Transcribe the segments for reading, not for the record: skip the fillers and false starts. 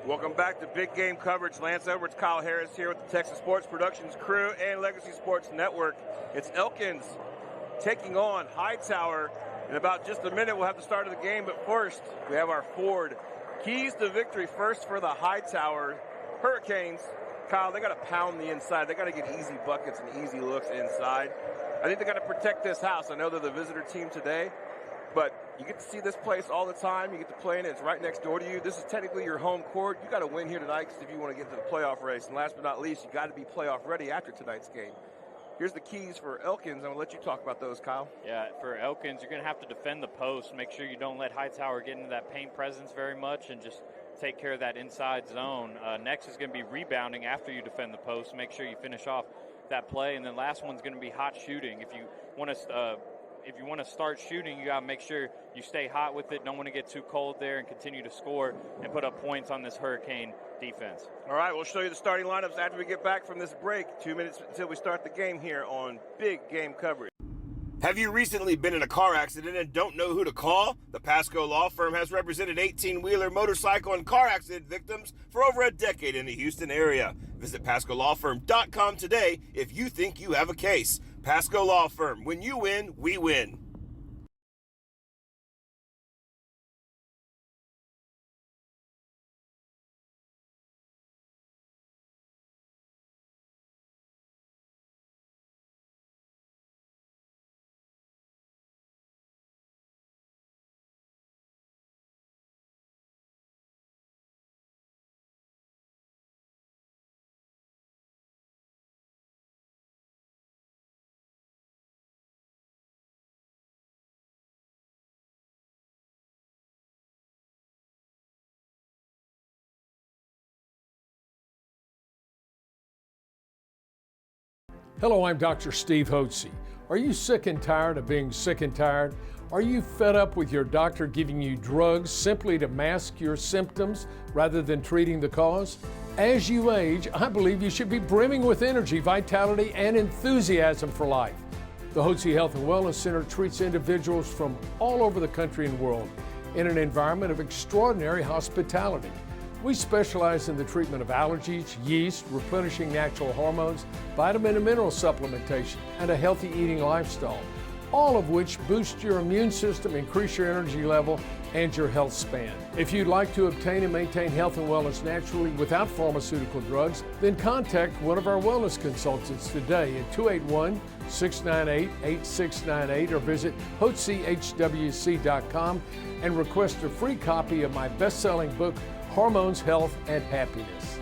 Welcome back to Big Game Coverage. Lance Edwards, Kyle Harris here with the Texas Sports Productions crew and Legacy Sports Network. It's Elkins taking on Hightower. In about just a minute, we'll have the start of the game. But first, we have our Ford keys to victory. First for the Hightower Hurricanes. Kyle, they got to pound the inside. They got to get easy buckets and easy looks inside. I think they got to protect this house. I know they're the visitor team today, but you get to see this place all the time. You get to play in it. It's right next door to you. This is technically your home court. You got to win here tonight if you want to get to the playoff race. And last but not least, you got to be playoff ready after tonight's game. Here's the keys for Elkins. I'm going to let you talk about those, Kyle. Yeah, for Elkins, you're going to have to defend the post. Make sure you don't let Hightower get into that paint presence very much and just take care of that inside zone. Next is going to be rebounding after you defend the post. Make sure you finish off that play. And then last one's going to be hot shooting. If you want to start shooting, you got to make sure you stay hot with it. Don't want to get too cold there and continue to score and put up points on this Hurricane defense. All right, we'll show you the starting lineups after we get back from this break. 2 minutes until we start the game here on Big Game Coverage. Have you recently been in a car accident and don't know who to call? The Pasco Law Firm has represented 18-wheeler, motorcycle, and car accident victims for over a decade in the Houston area. Visit PascoLawFirm.com today if you think you have a case. Pasco Law Firm. When you win, we win. Hello, I'm Dr. Steve Hotze. Are you sick and tired of being sick and tired? Are you fed up with your doctor giving you drugs simply to mask your symptoms rather than treating the cause? As you age, I believe you should be brimming with energy, vitality, and enthusiasm for life. The Hotze Health and Wellness Center treats individuals from all over the country and world in an environment of extraordinary hospitality. We specialize in the treatment of allergies, yeast, replenishing natural hormones, vitamin and mineral supplementation, and a healthy eating lifestyle, all of which boost your immune system, increase your energy level, and your health span. If you'd like to obtain and maintain health and wellness naturally without pharmaceutical drugs, then contact one of our wellness consultants today at 281-698-8698 or visit HotzeHWC.com and request a free copy of my best-selling book, Hormones, Health, and Happiness.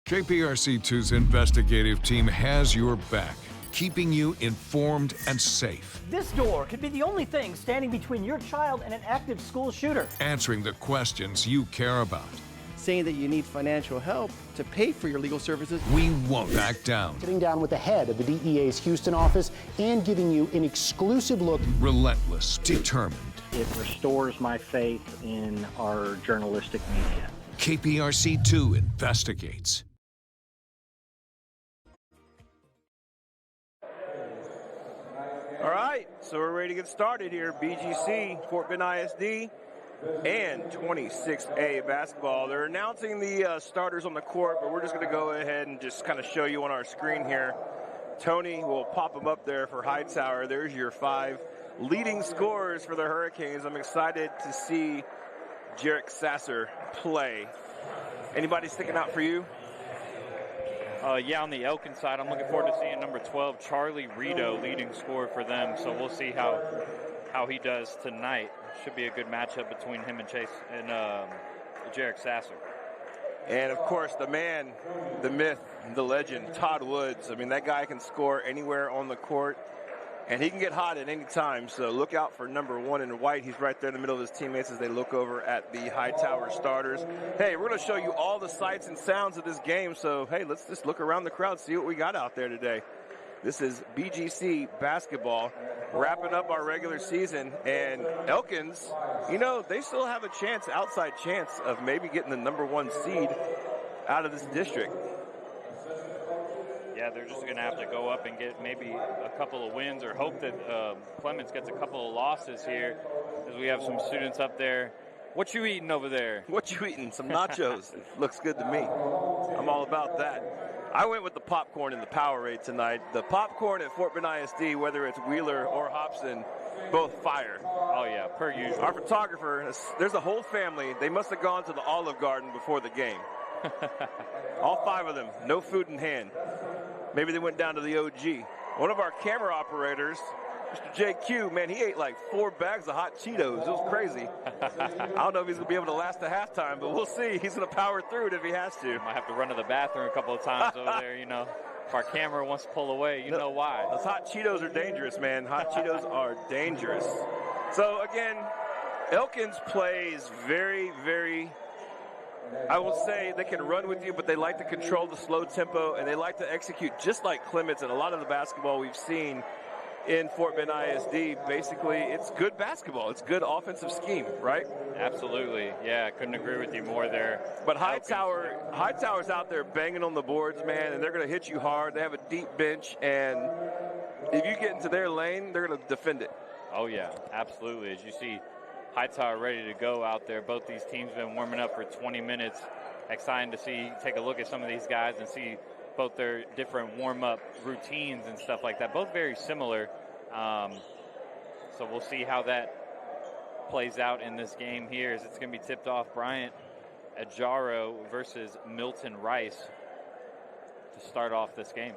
KPRC2's investigative team has your back, keeping you informed and safe. This door could be the only thing standing between your child and an active school shooter. Answering the questions you care about. Saying that you need financial help to pay for your legal services. We won't back down. Sitting down with the head of the DEA's Houston office and giving you an exclusive look. Relentless, determined. It restores my faith in our journalistic media. KPRC2 investigates. All right, so we're ready to get started here. BGC, Fort Bend ISD, and 26A basketball. They're announcing the starters on the court, but we're just going to go ahead and just kind of show you on our screen here. Tony will pop them up there for Hightower. There's your 5 leading scorers for the Hurricanes. I'm excited to see Jarek Sasser play. Anybody sticking out for you? Yeah, on the Elkins side, I'm looking forward to seeing number 12, Charlie Rito, leading scorer for them. So we'll see how he does tonight. Should be a good matchup between him and Chase and Jarek Sasser. And, of course, the man, the myth, the legend, Todd Woods. I mean, that guy can score anywhere on the court, and he can get hot at any time. So look out for number 1 in white. He's right there in the middle of his teammates as they look over at the Hightower starters. Hey, we're going to show you all the sights and sounds of this game. So, hey, let's just look around the crowd, see what we got out there today. This is BGC basketball, wrapping up our regular season. And Elkins, you know, they still have a chance, outside chance, of maybe getting the number 1 seed out of this district. Yeah, they're just going to have to go up and get maybe a couple of wins or hope that Clements gets a couple of losses here, as we have some students up there What you eating over there? What you eating? Some nachos. Looks good to me. I'm all about that. I went with the popcorn in the Powerade tonight. The popcorn at Fort Bend ISD, whether it's Wheeler or Hobson, both fire. Oh, yeah, per usual. Our photographer, there's a whole family. They must have gone to the Olive Garden before the game. All 5 of them, no food in hand. Maybe they went down to the OG. One of our camera operators, Mr. JQ, man, he ate like 4 bags of hot Cheetos. It was crazy. I don't know if he's going to be able to last to halftime, but we'll see. He's going to power through it if he has to. Might have to run to the bathroom a couple of times over there, you know. If our camera wants to pull away, you know why. Those hot Cheetos are dangerous, man. Hot Cheetos are dangerous. So, again, Elkins plays very, very, I will say they can run with you, but they like to control the slow tempo, and they like to execute just like Clements and a lot of the basketball we've seen in Fort Bend ISD. Basically, it's good basketball. It's good offensive scheme, right? Absolutely. Yeah, I couldn't agree with you more there. But Hightower's out there banging on the boards, man, and they're going to hit you hard. They have a deep bench, and if you get into their lane, they're going to defend it. Oh, yeah, absolutely. As you see Hightower ready to go out there. Both these teams been warming up for 20 minutes. Exciting to see, take a look at some of these guys and see both their different warm-up routines and stuff like that. Both very similar. So we'll see how that plays out in this game here as it's going to be tipped off. Bryant Ajaro versus Milton Rice to start off this game.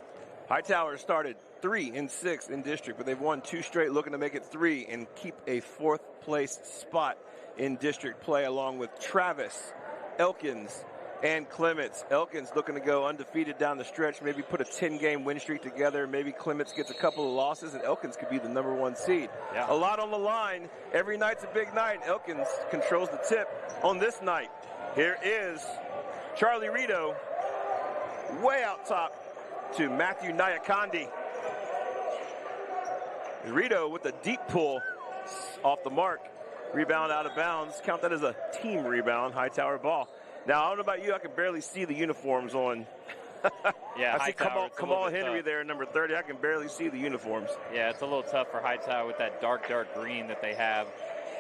Hightower started 3-6 in district, but they've won 2 straight, looking to make it 3 and keep a 4th place spot in district play along with Travis, Elkins, and Clements. Elkins looking to go undefeated down the stretch, maybe put a 10-game win streak together. Maybe Clements gets a couple of losses, and Elkins could be the number 1 seed. Yeah. A lot on the line. Every night's a big night. Elkins controls the tip on this night. Here is Charlie Rito way out top to Matthew Nyakandi. Rito with a deep pull off the mark. Rebound out of bounds. Count that as a team rebound. Hightower ball. Now, I don't know about you, I can barely see the uniforms on. Yeah, I see Kamal Henry tough. there, number 30. I can barely see the uniforms. Yeah, it's a little tough for Hightower with that dark green that they have.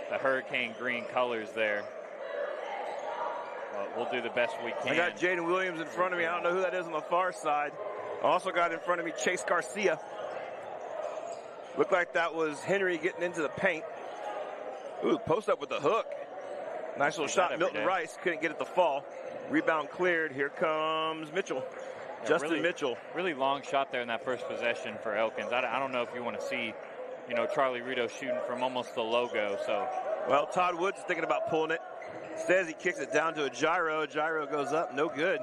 The hurricane green colors there. We'll do the best we can. I got Jaden Williams in front of me. I don't know who that is on the far side. I also got in front of me Chase Garcia. Looked like that was Henry getting into the paint. Ooh, post up with the hook. Nice little shot. Milton Rice couldn't get it to fall. Rebound cleared. Here comes Mitchell. Yeah, Justin Mitchell. Really long shot there in that first possession for Elkins. I don't know if you want to see, Charlie Rito shooting from almost the logo. So, well, Todd Woods is thinking about pulling it. Says he kicks it down to a gyro. Gyro goes up. No good.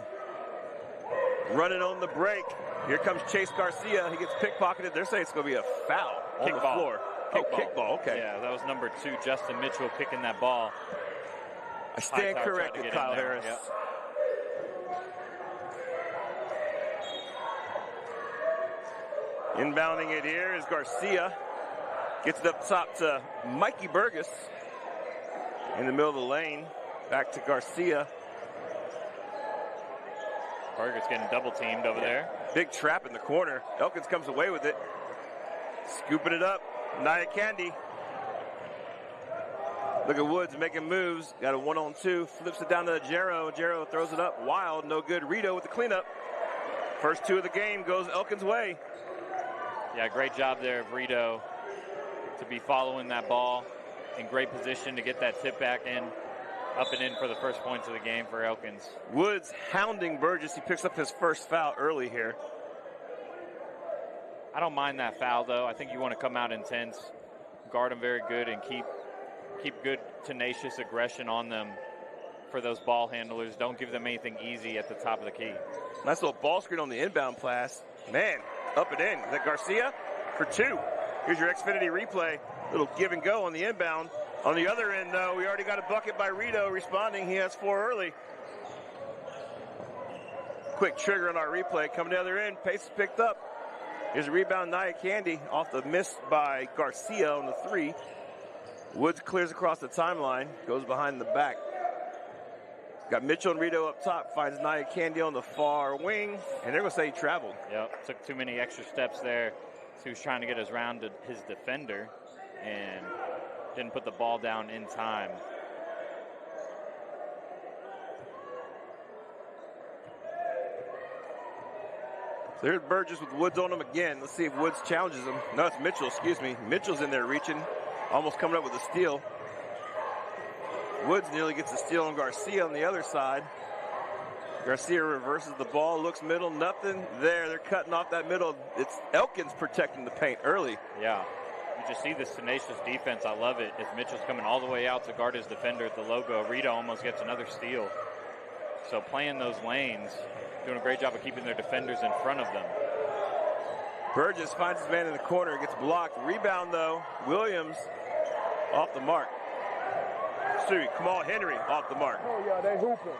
Running on the break. Here comes Chase Garcia. He gets pickpocketed. They're saying it's going to be a foul on the floor. Kickball. Okay. Yeah, that was number 2, Justin Mitchell, picking that ball. I stand corrected, Kyle Harris. Yep. Inbounding it here is Garcia. Gets it up top to Mikey Burgess. In the middle of the lane. Back to Garcia. Burgess getting double teamed over there. Big trap in the corner. Elkins comes away with it. Scooping it up. Nyakandi. Look at Woods making moves. Got a 1-on-2. Flips it down to Jero. Jero throws it up. Wild. No good. Rito with the cleanup. First 2 of the game goes Elkins' way. Yeah, great job there of Rito to be following that ball. In great position to get that tip back in. Up and in for the first points of the game for Elkins. Woods hounding Burgess. He picks up his first foul early here. I don't mind that foul, though. I think you want to come out intense, guard them very good, and keep good, tenacious aggression on them for those ball handlers. Don't give them anything easy at the top of the key. Nice little ball screen on the inbound pass. Man, up and in. Is that Garcia for 2? Here's your Xfinity replay. Little give and go on the inbound. On the other end, though, we already got a bucket by Rito responding. He has 4 early. Quick trigger on our replay. Coming to the other end. Pace is picked up. Here's a rebound, Nyakandi, off the miss by Garcia on the 3. Woods clears across the timeline. Goes behind the back. Got Mitchell and Rito up top. Finds Nyakandi on the far wing. And they're going to say he traveled. Yep. Took too many extra steps there. So he was trying to get us around to his defender. And didn't put the ball down in time. So here's Burgess with Woods on him again. Let's see if Woods challenges him. No, it's Mitchell, excuse me. Mitchell's in there reaching, almost coming up with a steal. Woods nearly gets a steal on Garcia on the other side. Garcia reverses the ball, looks middle, nothing there. They're cutting off that middle. It's Elkins protecting the paint early. Yeah, you just see this tenacious defense. I love it. As Mitchell's coming all the way out to guard his defender at the logo, Rita almost gets another steal. So playing those lanes, doing a great job of keeping their defenders in front of them. Burgess finds his man in the corner, gets blocked. Rebound, though, Williams off the mark. Kamal Henry off the mark. Oh, yeah, they hooping.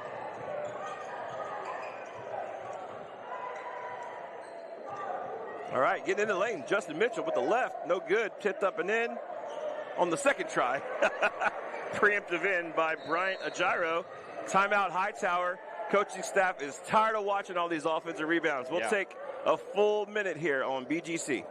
All right, getting in the lane. Justin Mitchell with the left, no good. Tipped up and in on the second try. Preemptive in by Bryant Ajiro. Timeout Hightower. Coaching staff is tired of watching all these offensive rebounds. We'll take a full minute here on BGC.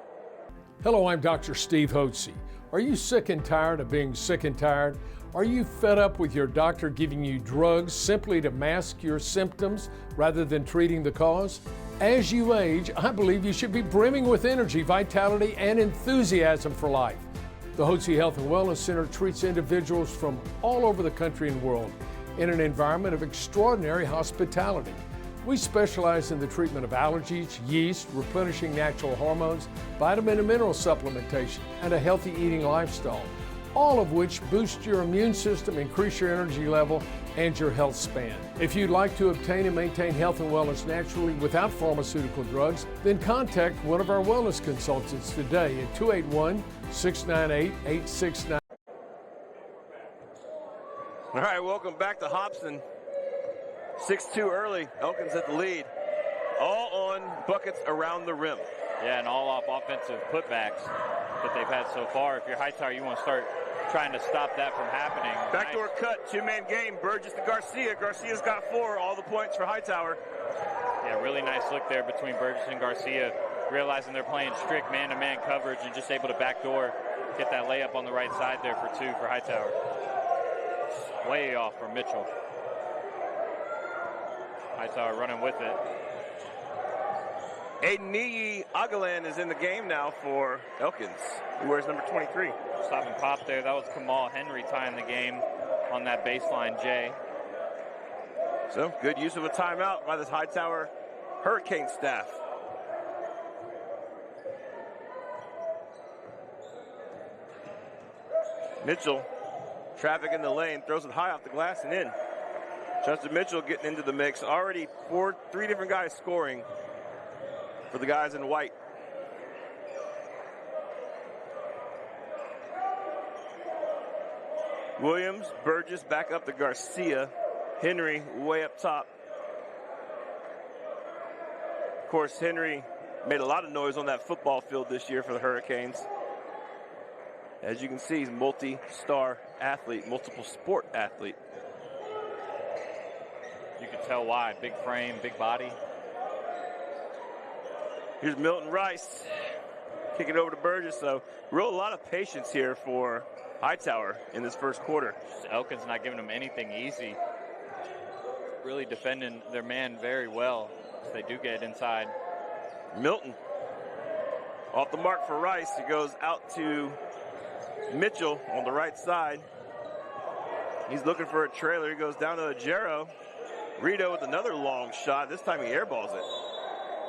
Hello, I'm Dr. Steve Hotze. Are you sick and tired of being sick and tired? Are you fed up with your doctor giving you drugs simply to mask your symptoms rather than treating the cause? As you age, I believe you should be brimming with energy, vitality, and enthusiasm for life. The Hotze Health and Wellness Center treats individuals from all over the country and world in an environment of extraordinary hospitality. We specialize in the treatment of allergies, yeast, replenishing natural hormones, vitamin and mineral supplementation, and a healthy eating lifestyle, all of which boost your immune system, increase your energy level, and your health span. If you'd like to obtain and maintain health and wellness naturally without pharmaceutical drugs, then contact one of our wellness consultants today at 281-698-869. All right, welcome back to Hobson. 6-2 early. Elkins at the lead. All on buckets around the rim. Yeah, and all off offensive putbacks that they've had so far. If you're Hightower, you want to start trying to stop that from happening. Backdoor cut, two-man game. Burgess to Garcia. Garcia's got 4, all the points for Hightower. Yeah, really nice look there between Burgess and Garcia, realizing they're playing strict man-to-man coverage and just able to backdoor, get that layup on the right side there for 2 for Hightower. Way off from Mitchell. Hightower running with it. Aideniyi Agalan is in the game now for Elkins. He wears number 23. Stop and pop there. That was Kamal Henry tying the game on that baseline J. So, good use of a timeout by this Hightower Hurricane staff. Mitchell, traffic in the lane, throws it high off the glass and in. Justin Mitchell getting into the mix. Already 3 different guys scoring for the guys in white. Williams, Burgess back up to Garcia. Henry way up top. Of course, Henry made a lot of noise on that football field this year for the Hurricanes. As you can see, he's a multi-star athlete, multiple sport athlete. You can tell why. Big frame, big body. Here's Milton Rice. Kick it over to Burgess. So, a lot of patience here for Hightower in this first quarter. Elkins not giving them anything easy. Really defending their man very well as they do get inside. Milton off the mark for Rice. He goes out to Mitchell on the right side. He's looking for a trailer. He goes down to Ajiro. Rito with another long shot. This time he airballs it.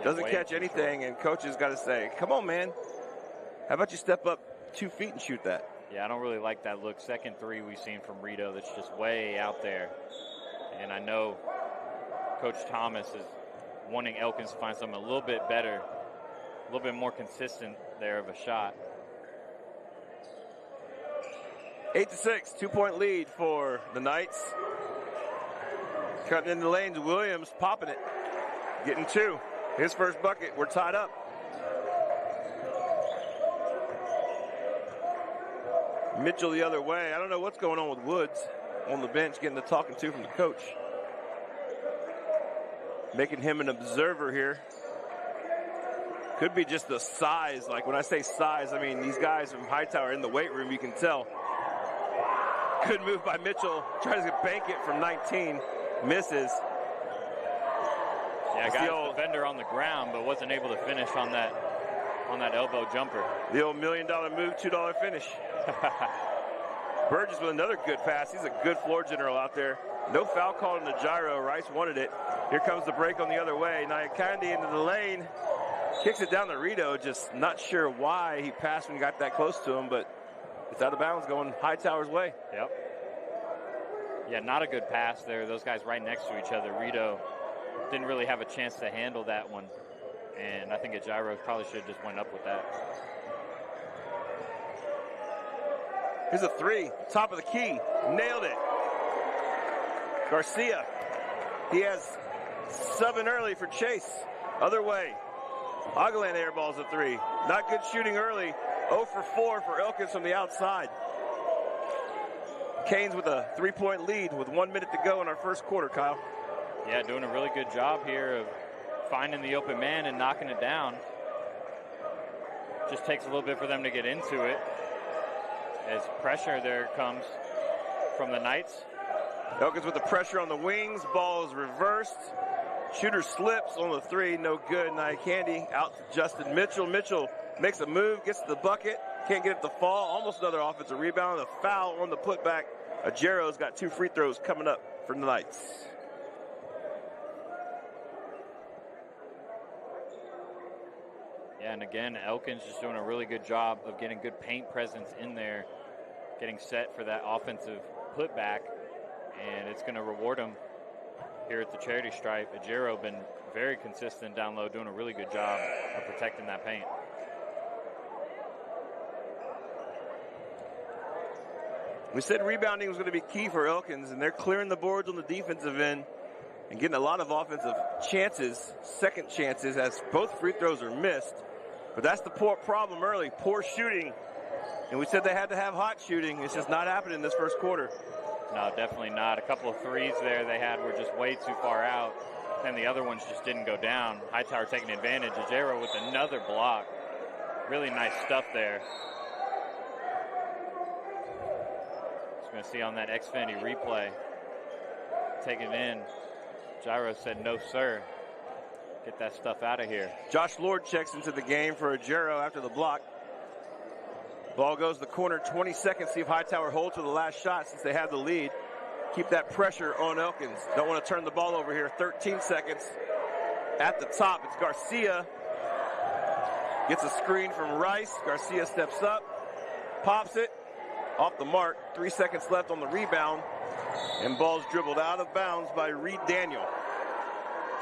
Doesn't catch anything, and coach has got to say, come on, man. How about you step up 2 feet and shoot that? Yeah, I don't really like that look. Second 3 we've seen from Rito that's just way out there. And I know Coach Thomas is wanting Elkins to find something a little bit better, a little bit more consistent there of a shot. 8-6, 2-point lead for the Knights. Cutting in the lanes, Williams popping it, getting 2. His first bucket, we're tied up. Mitchell the other way. I don't know what's going on with Woods on the bench, getting the talking to from the coach. Making him an observer here. Could be just the size. Like when I say size, I mean these guys from Hightower in the weight room, you can tell. Good move by Mitchell. Tries to bank it from 19. Misses. Yeah, got his defender on the ground, but wasn't able to finish on that elbow jumper. The old $1 million move, $2 finish. Burgess with another good pass. He's a good floor general out there. No foul call in the gyro. Rice wanted it. Here comes the break on the other way. Nyakandi into the lane. Kicks it down to Rito. Just not sure why he passed when he got that close to him, but it's out of bounds going Hightower's way. Yep. Yeah, not a good pass there. Those guys right next to each other. Rito didn't really have a chance to handle that one. And I think a gyro probably should have just went up with that. Here's a three, top of the key, nailed it. Garcia, he has subbing early for Chase. Other way, Agalan airballs a three. Not good shooting early, 0 for 4 for Elkins from the outside. Canes with a 3-point lead with 1 minute to go in our first quarter, Kyle. Yeah, doing a really good job here of finding the open man and knocking it down. Just takes a little bit for them to get into it. As pressure there comes from the Knights. Elkins with the pressure on the wings. Ball is reversed. Shooter slips on the three. No good. Nyakandi out to Justin Mitchell. Mitchell makes a move, gets to the bucket. Can't get it to fall. Almost another offensive rebound. A foul on the putback. Ajero's got 2 free throws coming up for the Knights. Yeah, and again, Elkins just doing a really good job of getting good paint presence in there, getting set for that offensive putback, and it's going to reward him here at the charity stripe. Ajero been very consistent down low, doing a really good job of protecting that paint. We said rebounding was going to be key for Elkins, and they're clearing the boards on the defensive end and getting a lot of offensive chances, second chances, as both free throws are missed. But that's the poor problem early, poor shooting. And we said they had to have hot shooting. It's just not happening in this first quarter. No, definitely not. A couple of threes there they had were just way too far out, and the other ones just didn't go down. Hightower taking advantage. Ajero with another block. Really nice stuff there. Just going to see on that Xfinity replay. Taking it in. Gyro said, no, sir. Get that stuff out of here. Josh Lord checks into the game for Ajero after the block. Ball goes to the corner, 20 seconds. See if Hightower holds to the last shot since they have the lead. Keep that pressure on Elkins. Don't want to turn the ball over here. 13 seconds. At the top, it's Garcia. Gets a screen from Rice. Garcia steps up, pops it. Off the mark. 3 seconds left on the rebound. And ball's dribbled out of bounds by Reed Daniel.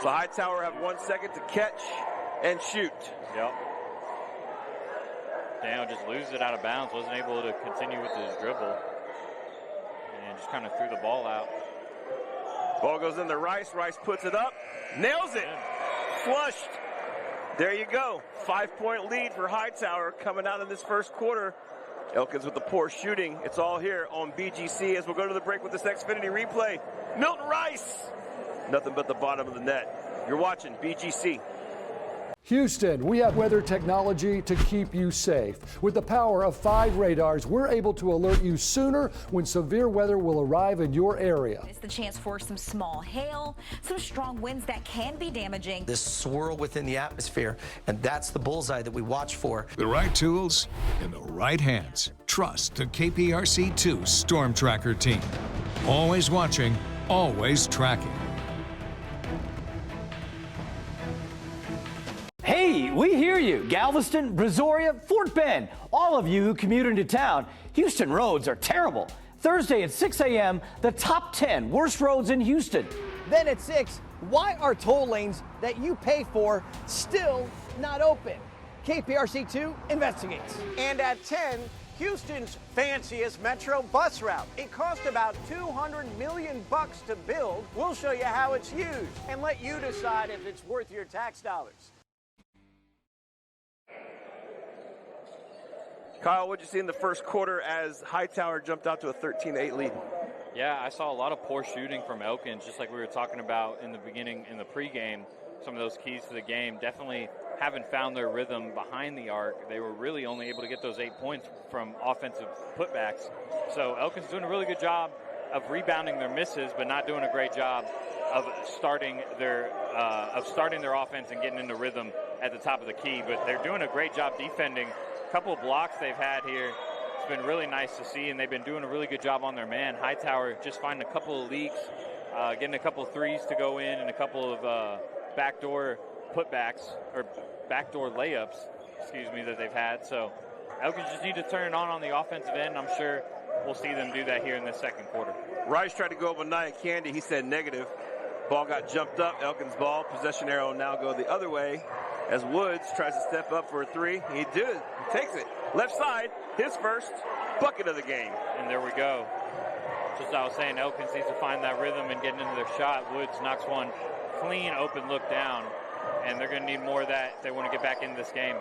So Hightower have 1 second to catch and shoot. Yep. Daniel just loses it out of bounds. Wasn't able to continue with his dribble. And just kind of threw the ball out. Ball goes into Rice. Rice puts it up. Nails it. Flushed. There you go. 5-point lead for Hightower coming out in this first quarter. Elkins with the poor shooting. It's all here on BGC as we'll go to the break with this Xfinity replay. Milton Rice. Nothing but the bottom of the net. You're watching BGC. Houston, we have weather technology to keep you safe. With the power of 5 radars, we're able to alert you sooner when severe weather will arrive in your area. It's the chance for some small hail, some strong winds that can be damaging. This swirl within the atmosphere, and that's the bullseye that we watch for. The right tools in the right hands. Trust the KPRC2 Storm Tracker team. Always watching, always tracking. Hey, we hear you. Galveston, Brazoria, Fort Bend. All of you who commute into town, Houston roads are terrible. Thursday at 6 a.m., the top 10 worst roads in Houston. Then at 6, why are toll lanes that you pay for still not open? KPRC2 investigates. And at 10, Houston's fanciest metro bus route. It cost about $200 million to build. We'll show you how it's used and let you decide if it's worth your tax dollars. Kyle, what'd you see in the first quarter as Hightower jumped out to a 13-8 lead? Yeah, I saw a lot of poor shooting from Elkins, just like we were talking about in the beginning, in the pregame. Some of those keys to the game definitely haven't found their rhythm behind the arc. They were really only able to get those 8 points from offensive putbacks. So Elkins doing a really good job of rebounding their misses, but not doing a great job of starting their offense and getting into rhythm at the top of the key. But they're doing a great job defending. A couple of blocks they've had here. It's been really nice to see, and they've been doing a really good job on their man. Hightower just finding a couple of leaks, getting a couple of threes to go in, and a couple of backdoor putbacks or backdoor layups, that they've had. So Elkins just need to turn it on the offensive end. I'm sure we'll see them do that here in the second quarter. Rice tried to go up with Nia Candy. He said negative. Ball got jumped up. Elkins ball. Possession arrow now go the other way as Woods tries to step up for a three. He did it. He takes it. Left side. His first bucket of the game. And there we go. Just as I was saying, Elkins needs to find that rhythm and get into their shot. Woods knocks one clean, open look down. And they're going to need more of that if they want to get back into this game.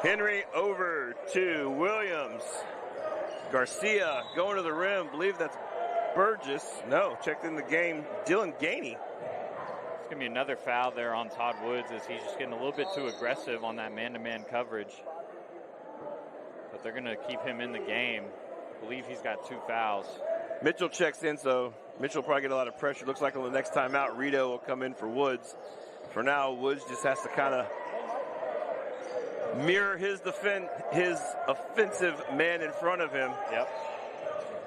Henry over to Williams. Garcia going to the rim. Believe that's Burgess. No, checked in the game. Dylan Gainey. It's going to be another foul there on Todd Woods as he's just getting a little bit too aggressive on that man-to-man coverage. But they're going to keep him in the game. I believe he's got 2 fouls. Mitchell checks in, so Mitchell will probably get a lot of pressure. Looks like on the next time out, Rito will come in for Woods. For now, Woods just has to kind of mirror his offensive man in front of him. Yep.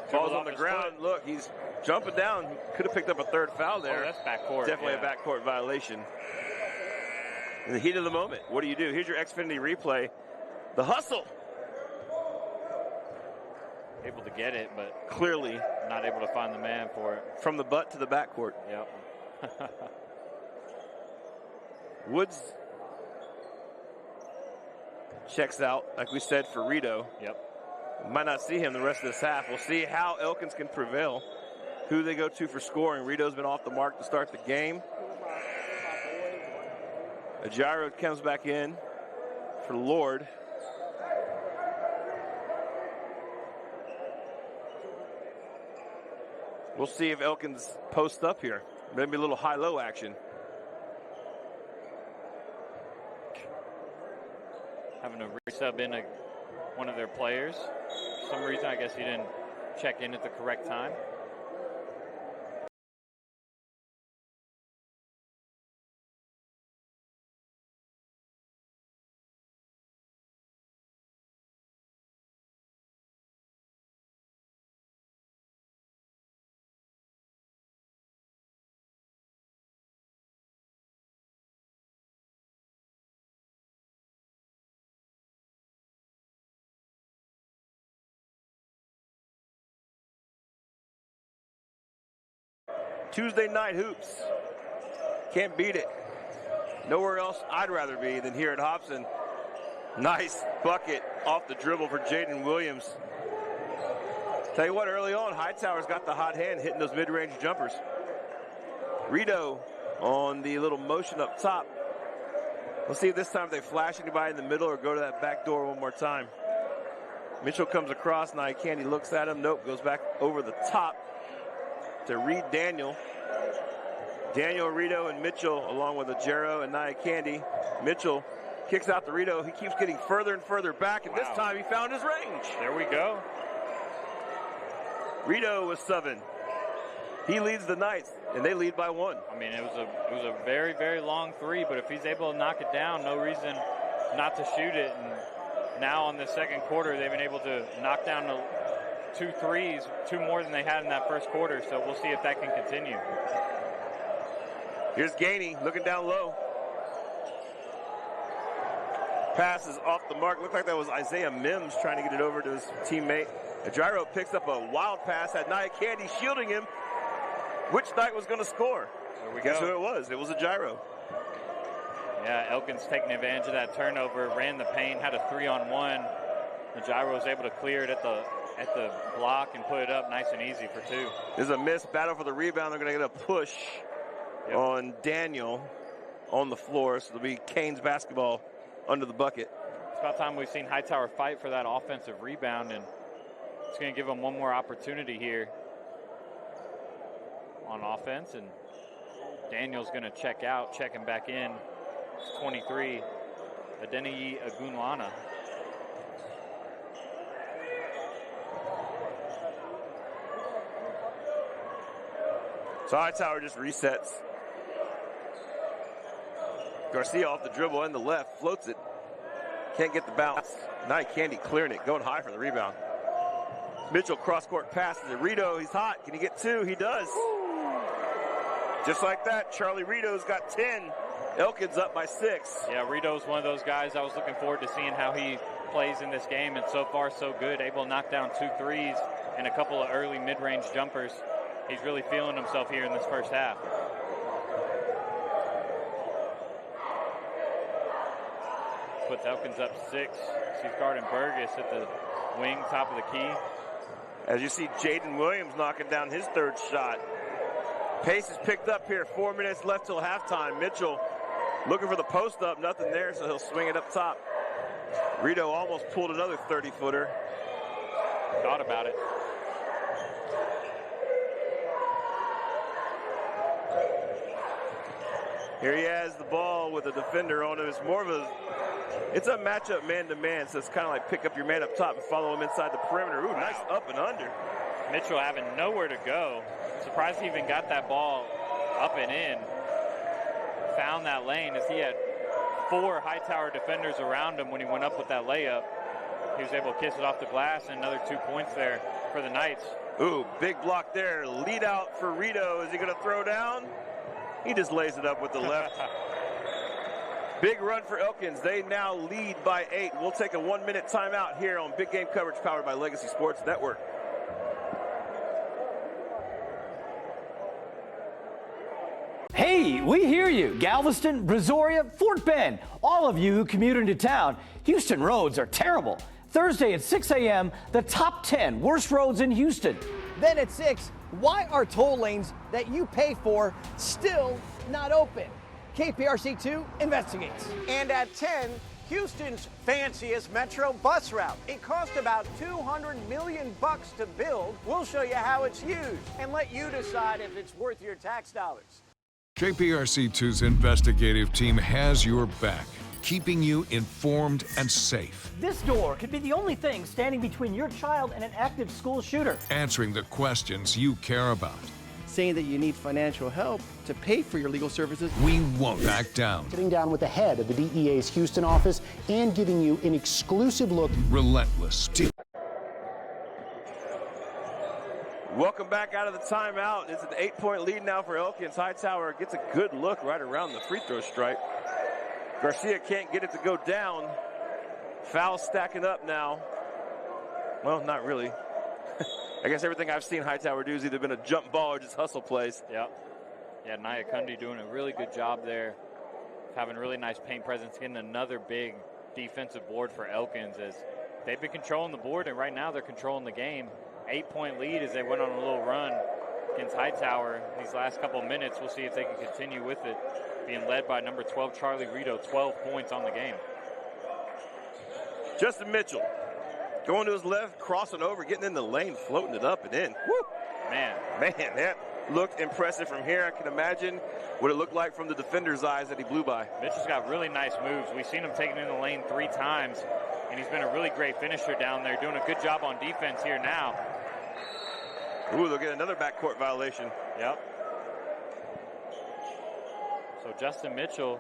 Falls on the ground. Foot. Look, he's jumping down. Could have picked up a third foul there. Oh, that's backcourt. Definitely a backcourt violation. In the heat of the moment, what do? Here's your Xfinity replay. The hustle. Able to get it, but clearly not able to find the man for it. From the butt to the backcourt. Yep. Woods checks out, like we said, for Rito. Yep. Might not see him the rest of this half. We'll see how Elkins can prevail. Who they go to for scoring. Rito's been off the mark to start the game. Ajiro comes back in for Lord. We'll see if Elkins posts up here. Maybe a little high-low action. Having to resub in one of their players. For some reason, I guess he didn't check in at the correct time. Tuesday night hoops. Can't beat it. Nowhere else I'd rather be than here at Hobson. Nice bucket off the dribble for Jaden Williams. Tell you what, early on, Hightower's got the hot hand hitting those mid-range jumpers. Rito on the little motion up top. Let's see if this time they flash anybody in the middle or go to that back door one more time. Mitchell comes across. Nia Candy looks at him. Nope, goes back over the top to Reed Daniel. Daniel, Rito, and Mitchell, along with Ajero and Nia Candy. Mitchell kicks out to Rito. He keeps getting further and further back, and this time he found his range. There we go. Rito was subbing. He leads the Knights, and they lead by 1. I mean, it was a very, very long three, but if he's able to knock it down, no reason not to shoot it. And now in the second quarter, they've been able to knock down 2 threes, 2 more than they had in that first quarter, so we'll see if that can continue. Here's Gainey looking down low. Pass is off the mark. Looked like that was Isaiah Mims trying to get it over to his teammate. Ajiro picks up a wild pass, had Nia Candy shielding him. Which Knight was going to score? There we Guess go. who it was? It was Ajiro. Yeah, Elkins taking advantage of that turnover, ran the paint, had a 3-on-1. Ajiro was able to clear it at the block and put it up nice and easy for 2. There's a miss, battle for the rebound. They're going to get a push on Daniel on the floor. So it'll be Canes basketball under the bucket. It's about time we've seen Hightower fight for that offensive rebound, and it's going to give them one more opportunity here on offense. And Daniel's going to check out, check him back in. It's 23, Adeniyi Agunlana. So Hightower just resets. Garcia off the dribble in the left, floats it. Can't get the bounce. Night Candy clearing it, going high for the rebound. Mitchell cross-court passes it. Rito, he's hot. Can he get 2? He does. Just like that, Charlie Rito's got 10. Elkins up by 6. Yeah, Rito's one of those guys I was looking forward to seeing how he plays in this game, and so far so good. Able to knock down 2 threes and a couple of early mid-range jumpers. He's really feeling himself here in this first half. Puts Elkins up 6. She's guarding Burgess at the wing, top of the key. As you see Jaden Williams knocking down his 3rd shot. Pace is picked up here. 4 minutes left till halftime. Mitchell looking for the post up. Nothing there, so he'll swing it up top. Rito almost pulled another 30-footer. Thought about it. Here he has the ball with a defender on him. It's a matchup man-to-man, so it's kind of like pick up your man up top and follow him inside the perimeter. Ooh, nice up and under. Mitchell having nowhere to go. Surprised he even got that ball up and in. Found that lane as he had 4 Hightower defenders around him when he went up with that layup. He was able to kiss it off the glass, and another 2 points there for the Knights. Ooh, big block there. Lead out for Rito. Is he going to throw down? He just lays it up with the left. Big run for Elkins. They now lead by 8. We'll take a 1-minute timeout here on Big Game Coverage powered by Legacy Sports Network. Hey, we hear you. Galveston, Brazoria, Fort Bend. All of you who commute into town. Houston roads are terrible. Thursday at 6 a.m., the top 10 worst roads in Houston. Then at 6, why are toll lanes that you pay for still not open? KPRC2 investigates. And at 10, Houston's fanciest metro bus route. It cost about $200 million to build. We'll show you how it's used and let you decide if it's worth your tax dollars. KPRC2's investigative team has your back, keeping you informed and safe. This door could be the only thing standing between your child and an active school shooter. Answering the questions you care about. Saying that you need financial help to pay for your legal services. We won't back down. Sitting down with the head of the DEA's Houston office and giving you an exclusive look. Relentless. Welcome back out of the timeout. It's an 8-point lead now for Elkins. Hightower gets a good look right around the free throw stripe. Garcia can't get it to go down. Foul stacking up now. Well, not really. I guess everything I've seen Hightower do has either been a jump ball or just hustle plays. Yep. Yeah, Naya Kundi doing a really good job there. Having really nice paint presence, getting another big defensive board for Elkins as they've been controlling the board, and right now they're controlling the game. 8-point lead as they went on a little run against Hightower these last couple of minutes. We'll see if they can continue with it. Being led by number 12, Charlie Rito, 12 points on the game. Justin Mitchell going to his left, crossing over, getting in the lane, floating it up and in. Woo! Man, that looked impressive from here. I can imagine what it looked like from the defender's eyes that he blew by. Mitchell's got really nice moves. We've seen him taking in the lane 3 times, and he's been a really great finisher down there, doing a good job on defense here now. Ooh, they'll get another backcourt violation. Yep. So Justin Mitchell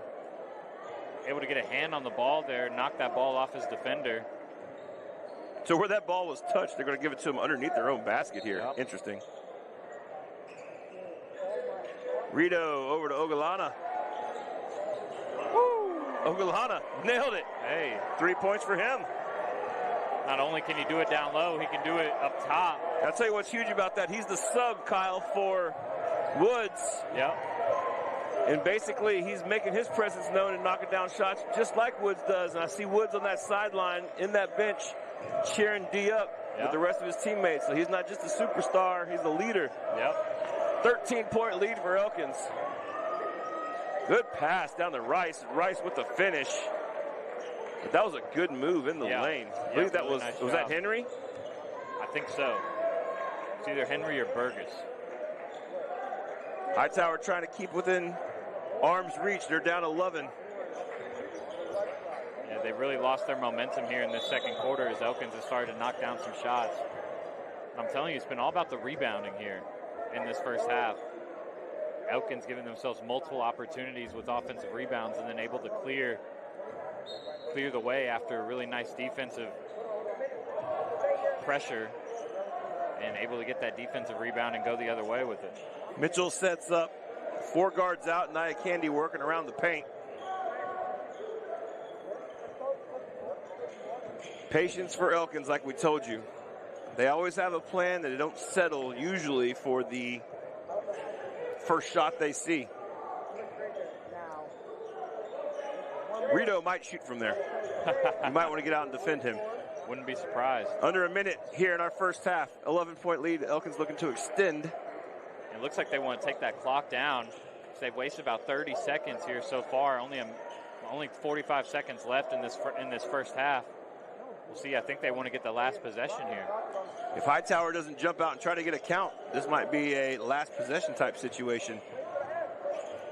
able to get a hand on the ball there, knock that ball off his defender. So where that ball was touched, they're going to give it to him underneath their own basket here. Yep. Interesting. Rito over to Ogallana. Woo! Ogallana nailed it. Hey, 3 points for him. Not only can he do it down low, he can do it up top. I'll tell you what's huge about that. He's the sub, Kyle, for Woods. Yep. And basically, he's making his presence known and knocking down shots just like Woods does. And I see Woods on that sideline in that bench cheering D up with the rest of his teammates. So he's not just a superstar, he's a leader. Yep. 13-point lead for Elkins. Good pass down to Rice. Rice with the finish. But that was a good move in the lane. I believe that was that Henry? I think so. It's either Henry or Burgess. Hightower trying to keep within arm's reach. They're down 11. Yeah, they really lost their momentum here in this second quarter as Elkins has started to knock down some shots. I'm telling you, it's been all about the rebounding here in this first half. Elkins giving themselves multiple opportunities with offensive rebounds and then able to clear the way after a really nice defensive pressure and able to get that defensive rebound and go the other way with it. Mitchell sets up, 4 guards out, Nia Candy working around the paint. Patience for Elkins, like we told you. They always have a plan that they don't settle usually for the first shot they see. Rito might shoot from there. You might want to get out and defend him. Wouldn't be surprised. Under a minute here in our first half. 11-point lead. Elkins looking to extend. It looks like they want to take that clock down. They've wasted about 30 seconds here so far. Only 45 seconds left in this first half. We'll see. I think they want to get the last possession here. If Hightower doesn't jump out and try to get a count, this might be a last possession type situation.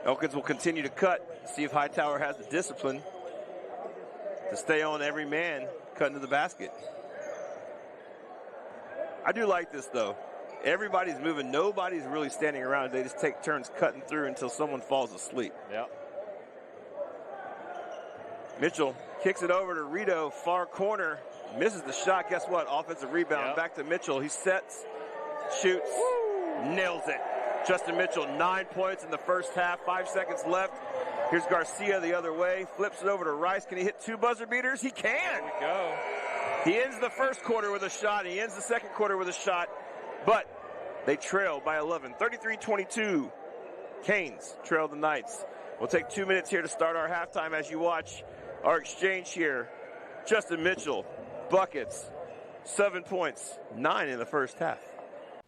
Elkins will continue to cut, see if Hightower has the discipline to stay on every man cutting to the basket. I do like this, though. Everybody's moving. Nobody's really standing around. They just take turns cutting through until someone falls asleep. Yep. Mitchell kicks it over to Rito, far corner. Misses the shot. Guess what? Offensive rebound. Yep. Back to Mitchell. He sets, shoots, nails it. Justin Mitchell, 9 points in the first half. 5 seconds left. Here's Garcia the other way. Flips it over to Rice. Can he hit 2 buzzer beaters? He can. There we go. He ends the first quarter with a shot. He ends the second quarter with a shot. But they trail by 11. 33-22. Canes trail the Knights. We'll take 2 minutes here to start our halftime as you watch our exchange here. Justin Mitchell, buckets, 7 points, 9 in the first half.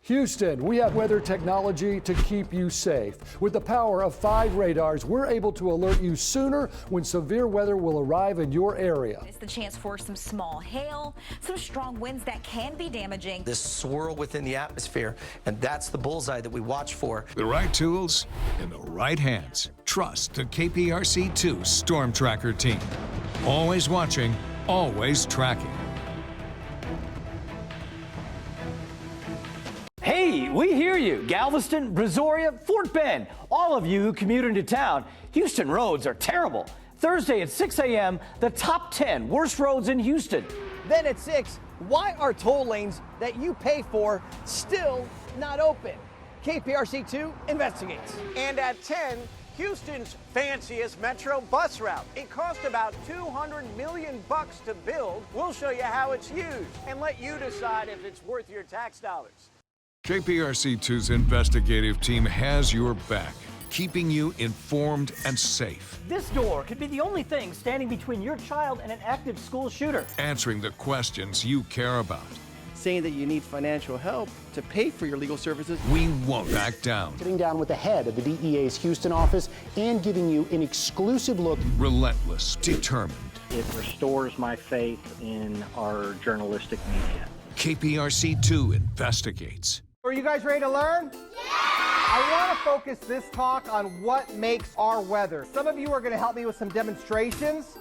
Houston, we have weather technology to keep you safe. With the power of 5 radars, we're able to alert you sooner when severe weather will arrive in your area. It's the chance for some small hail, some strong winds that can be damaging. This swirl within the atmosphere, and that's the bullseye that we watch for. The right tools in the right hands. Trust the KPRC2 Storm Tracker team. Always watching, always tracking. Hey, we hear you. Galveston, Brazoria, Fort Bend. All of you who commute into town, Houston roads are terrible. Thursday at 6 a.m., the top 10 worst roads in Houston. Then at 6, why are toll lanes that you pay for still not open? KPRC2 investigates. And at 10, Houston's fanciest metro bus route. It cost about $200 million to build. We'll show you how it's used and let you decide if it's worth your tax dollars. KPRC2's investigative team has your back, keeping you informed and safe. This door could be the only thing standing between your child and an active school shooter. Answering the questions you care about. Saying that you need financial help to pay for your legal services. We won't back down. Sitting down with the head of the DEA's Houston office and giving you an exclusive look. Relentless, determined. It restores my faith in our journalistic media. KPRC2 investigates. Are you guys ready to learn? Yeah! I want to focus this talk on what makes our weather. Some of you are going to help me with some demonstrations.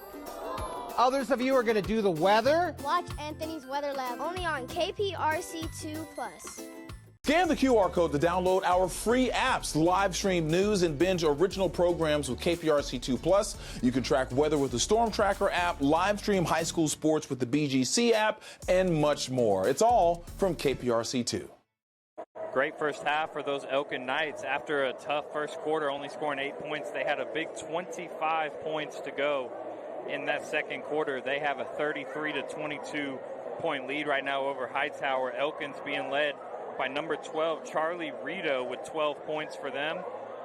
Others of you are going to do the weather. Watch Anthony's Weather Lab only on KPRC2+. Scan the QR code to download our free apps, live stream news and binge original programs with KPRC2+. You can track weather with the Storm Tracker app, live stream high school sports with the BGC app, and much more. It's all from KPRC2. Great first half for those Elkin Knights. After a tough first quarter, only scoring 8 points, they had a big 25 points to go in that second quarter. They have a 33-22 point lead right now over Hightower. Elkins being led by number 12, Charlie Rito, with 12 points for them,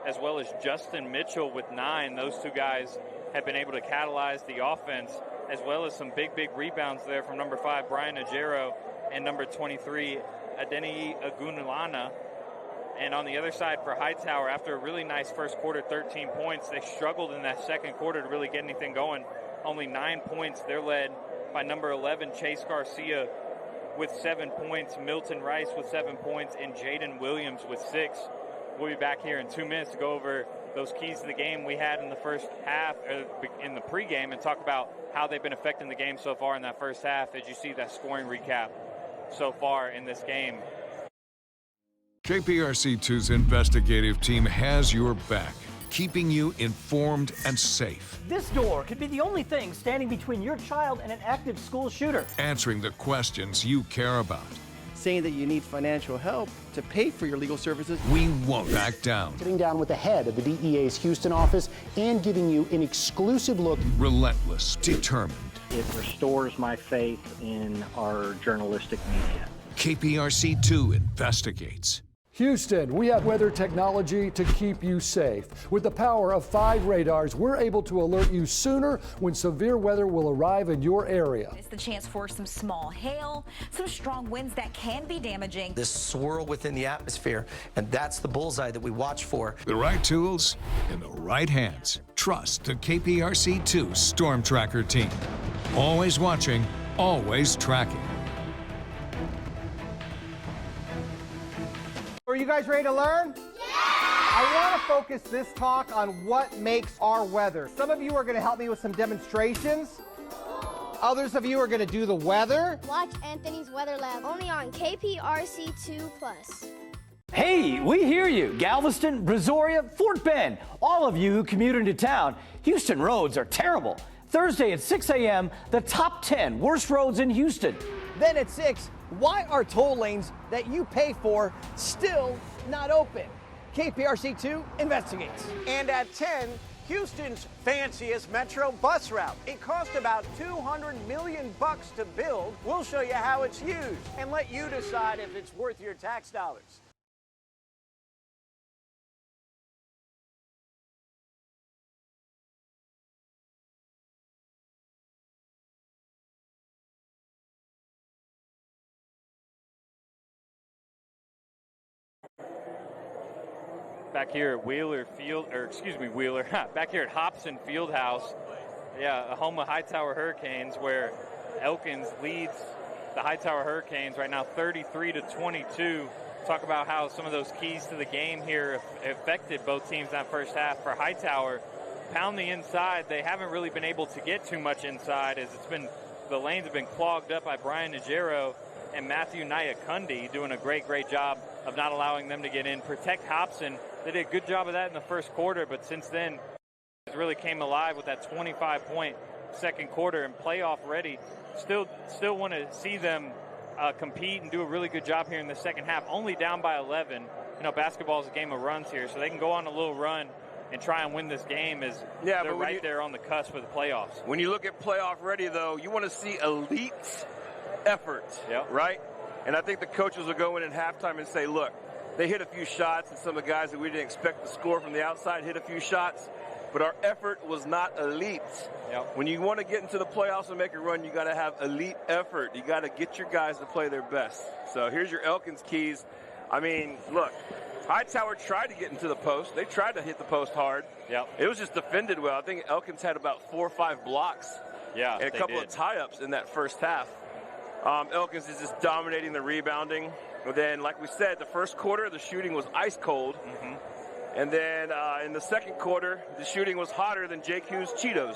as well as Justin Mitchell with 9. Those two guys have been able to catalyze the offense, as well as some big rebounds there from number 5, Brian Najero, and number 23, Adeni Agunulana. And on the other side for Hightower, after a really nice first quarter, 13 points, they struggled in that second quarter to really get anything going. Only 9 points. They're led by number 11, Chase Garcia, with 7 points, Milton Rice with 7 points, and Jaden Williams with 6. We'll be back here in 2 minutes to go over those keys to the game we had in the first half, in the pregame, and talk about how they've been affecting the game so far in that first half as you see that scoring recap so far in this game. KPRC2's investigative team has your back, keeping you informed and safe. This door could be the only thing standing between your child and an active school shooter. Answering the questions you care about. Saying that you need financial help to pay for your legal services. We won't back down. Sitting down with the head of the DEA's Houston office and giving you an exclusive look. Relentless, determined. It restores my faith in our journalistic media. KPRC2 investigates. Houston, we have weather technology to keep you safe. With the power of 5 radars, we're able to alert you sooner when severe weather will arrive in your area. It's the chance for some small hail, some strong winds that can be damaging. This swirl within the atmosphere, and that's the bullseye that we watch for. The right tools in the right hands. Trust the KPRC2 Storm Tracker team. Always watching, always tracking. Are you guys ready to learn? Yeah! I want to focus this talk on what makes our weather. Some of you are going to help me with some demonstrations. Others of you are going to do the weather. Watch Anthony's Weather Lab only on KPRC2+. Hey, we hear you. Galveston, Brazoria, Fort Bend. All of you who commute into town. Houston roads are terrible. Thursday at 6 a.m., the top 10 worst roads in Houston. Then at 6, why are toll lanes that you pay for still not open? KPRC2 investigates. And at 10, Houston's fanciest metro bus route. It cost about $200 million to build. We'll show you how it's used and let you decide if it's worth your tax dollars. Back here at back here at Hobson Fieldhouse, a home of Hightower Hurricanes, where Elkins leads the Hightower Hurricanes right now 33-22. Talk about how some of those keys to the game here affected both teams in that first half. For Hightower, pound the inside. They haven't really been able to get too much inside, as the lanes have been clogged up by Brian Najero and Matthew Nyakundi, doing a great job of not allowing them to get in. Protect Hobson. They did a good job of that in the first quarter, but since then, it really came alive with that 25-point second quarter and playoff ready. Still want to see them compete and do a really good job here in the second half. Only down by 11. Basketball is a game of runs here, so they can go on a little run and try and win this game, as they're right there on the cusp of the playoffs. When you look at playoff ready, though, you want to see elite effort, right? And I think the coaches will go in at halftime and say, look, they hit a few shots, and some of the guys that we didn't expect to score from the outside hit a few shots, but our effort was not elite. When you want to get into the playoffs and make a run, you got to have elite effort. You got to get your guys to play their best. So here's your Elkins keys. I mean, look, Hightower tried to get into the post. They tried to hit the post hard. It was just defended well. I think Elkins had about 4 or 5 blocks and a couple of tie-ups in that first half. Elkins is just dominating the rebounding. But then, like we said, the first quarter, the shooting was ice cold. And then in the second quarter, the shooting was hotter than JQ's Cheetos.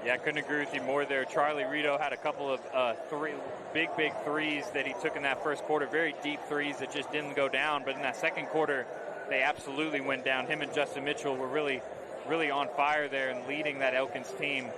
I couldn't agree with you more there. Charlie Rito had a couple of big threes that he took in that first quarter, very deep threes that just didn't go down. But in that second quarter, they absolutely went down. Him and Justin Mitchell were really on fire there and leading that Elkins team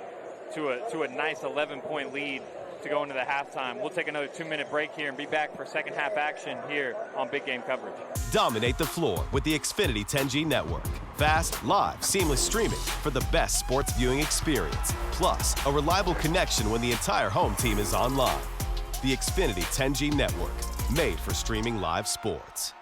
to a nice 11-point lead to go into the halftime. We'll take another 2-minute break here and be back for second half action here on Big Game Coverage. Dominate the floor with the Xfinity 10G network. Fast, live, seamless streaming for the best sports viewing experience. Plus, a reliable connection when the entire home team is online. The Xfinity 10G network, made for streaming live sports.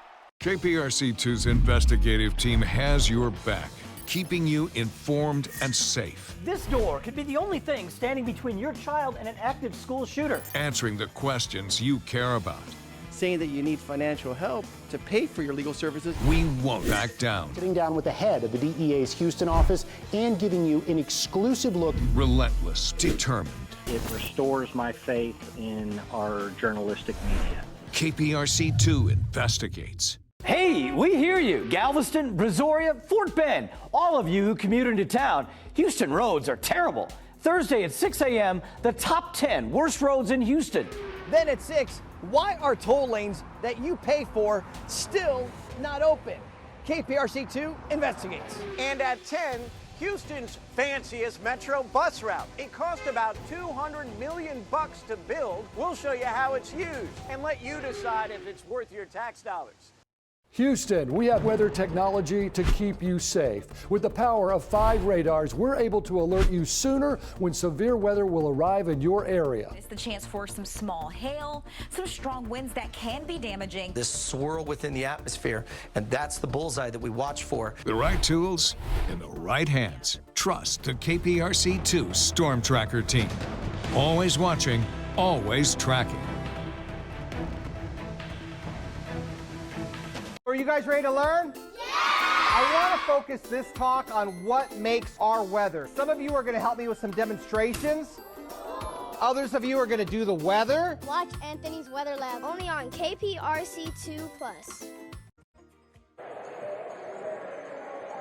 KPRC2's investigative team has your back, keeping you informed and safe. This door could be the only thing standing between your child and an active school shooter. Answering the questions you care about. Saying that you need financial help to pay for your legal services. We won't back down. Sitting down with the head of the DEA's Houston office and giving you an exclusive look. Relentless, determined. It restores my faith in our journalistic media. KPRC2 investigates. Hey, we hear you. Galveston, Brazoria, Fort Bend. All of you who commute into town. Houston roads are terrible. Thursday at 6 a.m., the top 10 worst roads in Houston. Then at 6, why are toll lanes that you pay for still not open? KPRC2 investigates. And at 10, Houston's fanciest metro bus route. It cost about $200 million to build. We'll show you how it's used and let you decide if it's worth your tax dollars. Houston, we have weather technology to keep you safe. With the power of 5 radars, we're able to alert you sooner when severe weather will arrive in your area. It's the chance for some small hail, some strong winds that can be damaging. This swirl within the atmosphere, and that's the bullseye that we watch for. The right tools in the right hands. Trust the KPRC2 Storm Tracker team. Always watching, always tracking. Are you guys ready to learn? Yeah! I want to focus this talk on what makes our weather. Some of you are going to help me with some demonstrations. Others of you are going to do the weather. Watch Anthony's Weather Lab only on KPRC2+.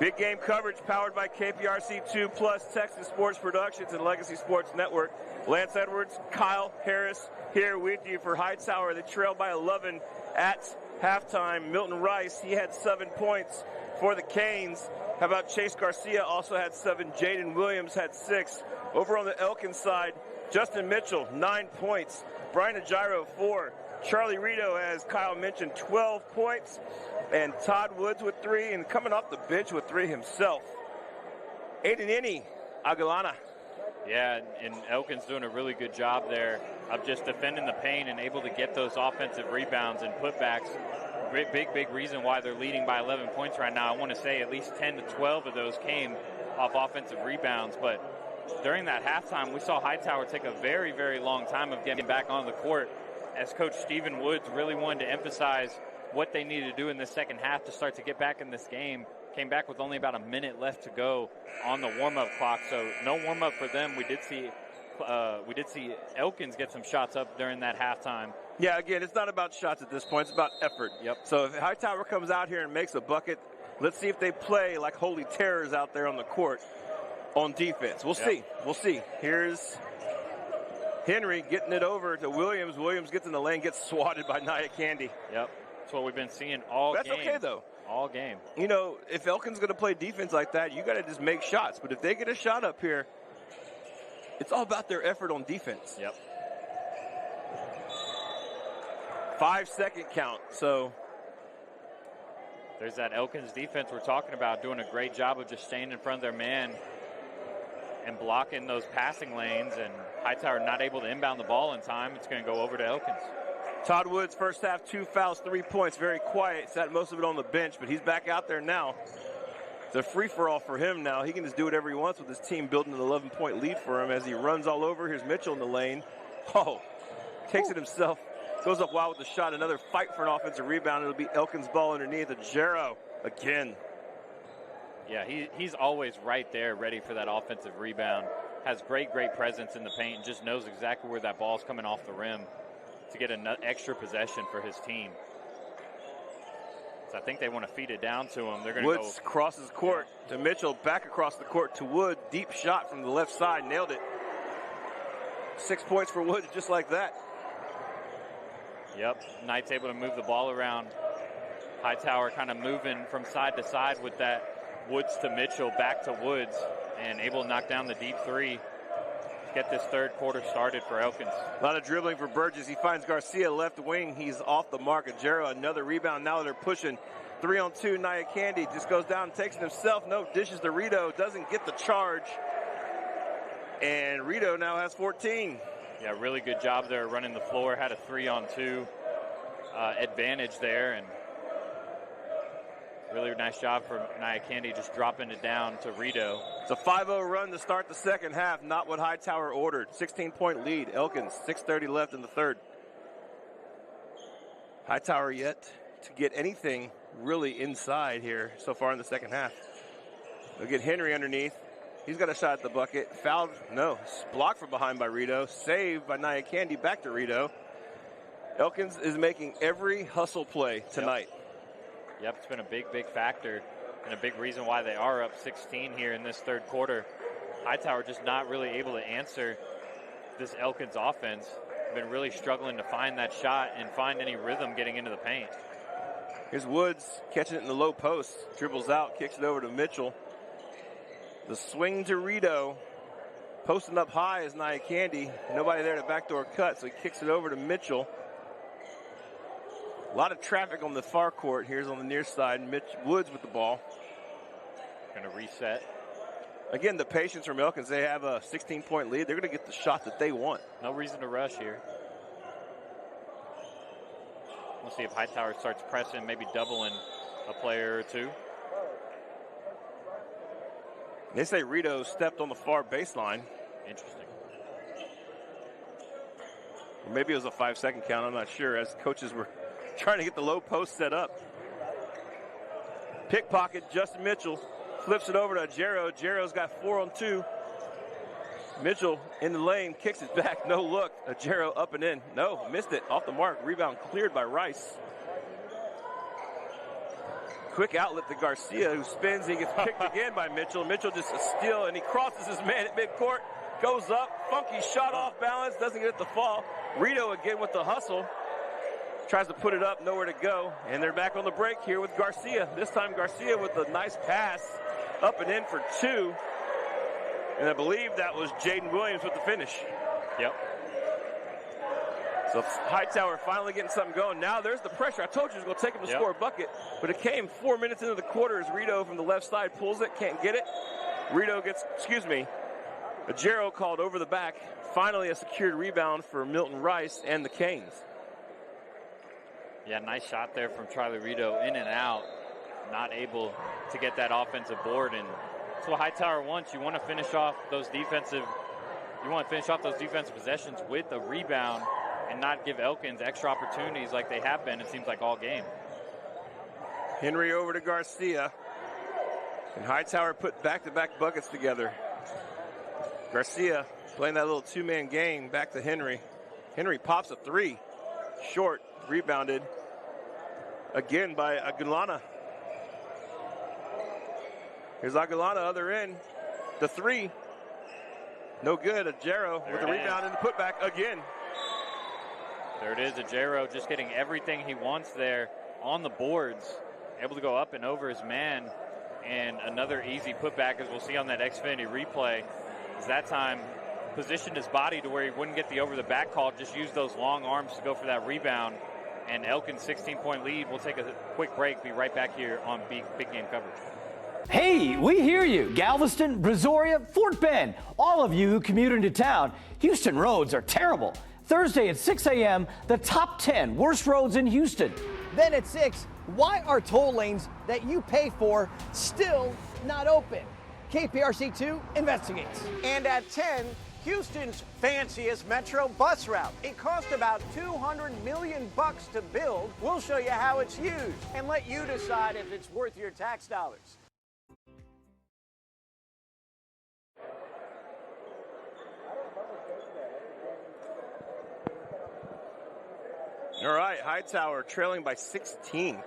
Big game coverage powered by KPRC2+, Texas Sports Productions, and Legacy Sports Network. Lance Edwards, Kyle Harris here with you for Hightower. They trailed by 11 at halftime. Milton Rice, he had 7 points for the Canes. How about Chase Garcia also had 7. Jaden Williams had 6. Over on the Elkins side, Justin Mitchell, 9 points. Brian Ajairo, 4. Charlie Rito, as Kyle mentioned, 12 points. And Todd Woods with 3. And coming off the bench with 3 himself, Aiden Innie, Aguilana. Yeah, and Elkins doing a really good job there of just defending the paint and able to get those offensive rebounds and putbacks. Big reason why they're leading by 11 points right now. I want to say at least 10 to 12 of those came off offensive rebounds. But during that halftime, we saw Hightower take a very, very long time of getting back on the court, as Coach Stephen Woods really wanted to emphasize what they needed to do in the second half to start to get back in this game. Came back with only about a minute left to go on the warm-up clock, so no warm-up for them. We did see Elkins get some shots up during that halftime. Yeah, again, it's not about shots at this point. It's about effort. Yep. So if Hightower comes out here and makes a bucket, let's see if they play like holy terrors out there on the court on defense. We'll see. We'll see. Here's Henry getting it over to Williams. Williams gets in the lane, gets swatted by Nia Candy. Yep. That's what we've been seeing all game. That's okay, though. All game. You know, if Elkins going to play defense like that, you got to just make shots. But if they get a shot up here, it's all about their effort on defense. Yep. 5-second count. So there's that Elkins defense we're talking about, doing a great job of just staying in front of their man and blocking those passing lanes, and Hightower not able to inbound the ball in time. It's going to go over to Elkins. Todd Woods, first half, 2 fouls, 3 points. Very quiet. Sat most of it on the bench, but he's back out there now. It's a free-for-all for him now. He can just do whatever he wants with his team, building an 11-point lead for him as he runs all over. Here's Mitchell in the lane. Oh, takes it himself. Goes up wild with the shot. Another fight for an offensive rebound. It'll be Elkins' ball underneath. Ajairo again. Yeah, he's always right there, ready for that offensive rebound. Has great presence in the paint and just knows exactly where that ball's coming off the rim to get an extra possession for his team. So I think they want to feed it down to him. They're going to Woods crosses court to Mitchell, back across the court to Wood. Deep shot from the left side, nailed it. 6 points for Woods, just like that. Yep, Knight's able to move the ball around. Hightower kind of moving from side to side with that Woods to Mitchell, back to Woods, and able to knock down the deep three. Get this third quarter started for Elkins. A lot of dribbling for Burgess. He finds Garcia left wing. He's off the mark. Ajairo, another rebound. Now they're pushing 3-on-2. Nia Candy just goes down and takes it himself. No, dishes to Rito. Doesn't get the charge. And Rito now has 14. Yeah, really good job there running the floor. Had a 3-on-2 advantage there. And really nice job for Nia Candy just dropping it down to Rito. It's a 5-0 run to start the second half. Not what Hightower ordered. 16-point lead. Elkins, 6:30 left in the third. Hightower yet to get anything really inside here so far in the second half. They'll get Henry underneath. He's got a shot at the bucket. Fouled. No. Blocked from behind by Rito. Saved by Nia Candy. Back to Rito. Elkins is making every hustle play tonight. Yep, it's been a big factor and a big reason why they are up 16 here in this third quarter. Hightower just not really able to answer this Elkins offense. been really struggling to find that shot and find any rhythm getting into the paint. Here's Woods catching it in the low post. Dribbles out, kicks it over to Mitchell. The swing to Rito. Posting up high is Nia Candy. Nobody there to backdoor cut, so he kicks it over to Mitchell. A lot of traffic on the far court. Here's on the near side. Woods with the ball. Going to reset. Again, the patience from Elkins. They have a 16-point lead. They're going to get the shot that they want. No reason to rush here. We'll see if Hightower starts pressing, maybe doubling a player or two. They say Rito stepped on the far baseline. Interesting. Or maybe it was a 5-second count. I'm not sure, as coaches were trying to get the low post set up. Pickpocket, Justin Mitchell flips it over to Ajero. Ajero's got 4 on 2. Mitchell in the lane, kicks it back, no look. Ajero up and in. No, missed it, off the mark. Rebound cleared by Rice. Quick outlet to Garcia, who spins. He gets picked again by Mitchell. Mitchell just a steal, and he crosses his man at midcourt. Goes up, funky shot off balance, doesn't get it to fall. Rito again with the hustle. Tries to put it up, nowhere to go. And they're back on the break here with Garcia. This time Garcia with a nice pass, up and in for 2. And I believe that was Jaden Williams with the finish. Yep. So Hightower finally getting something going. Now there's the pressure. I told you it was going to take him to score a bucket, but it came 4 minutes into the quarter as Rito from the left side pulls it, can't get it. Rito gets, Ajero called over the back. Finally a secured rebound for Milton Rice and the Canes. Yeah, nice shot there from Charlie Rito, in and out. Not able to get that offensive board, and that's what Hightower wants. You want to finish off those defensive possessions with a rebound and not give Elkins extra opportunities like they have been, it seems like, all game. Henry over to Garcia. And Hightower put back-to-back buckets together. Garcia playing that little two-man game, back to Henry. Henry pops a 3. Short, rebounded again by Aguilana. Here's Aguilana, other end. The 3. No good. Ajero with the rebound and the putback again. There it is. Ajero just getting everything he wants there on the boards. Able to go up and over his man. And another easy putback, as we'll see on that Xfinity replay. Is that time positioned his body to where he wouldn't get the over-the-back call. Just used those long arms to go for that rebound. And Elkins' 16-point lead. We'll take a quick break. Be right back here on Big Game coverage. Hey, we hear you. Galveston, Brazoria, Fort Bend. All of you who commute into town. Houston roads are terrible. Thursday at 6 a.m., the top 10 worst roads in Houston. Then at 6, why are toll lanes that you pay for still not open? KPRC2 investigates. And at 10, Houston's fanciest metro bus route. It cost about $200 million to build. We'll show you how it's used and let you decide if it's worth your tax dollars. All right, Hightower trailing by 16.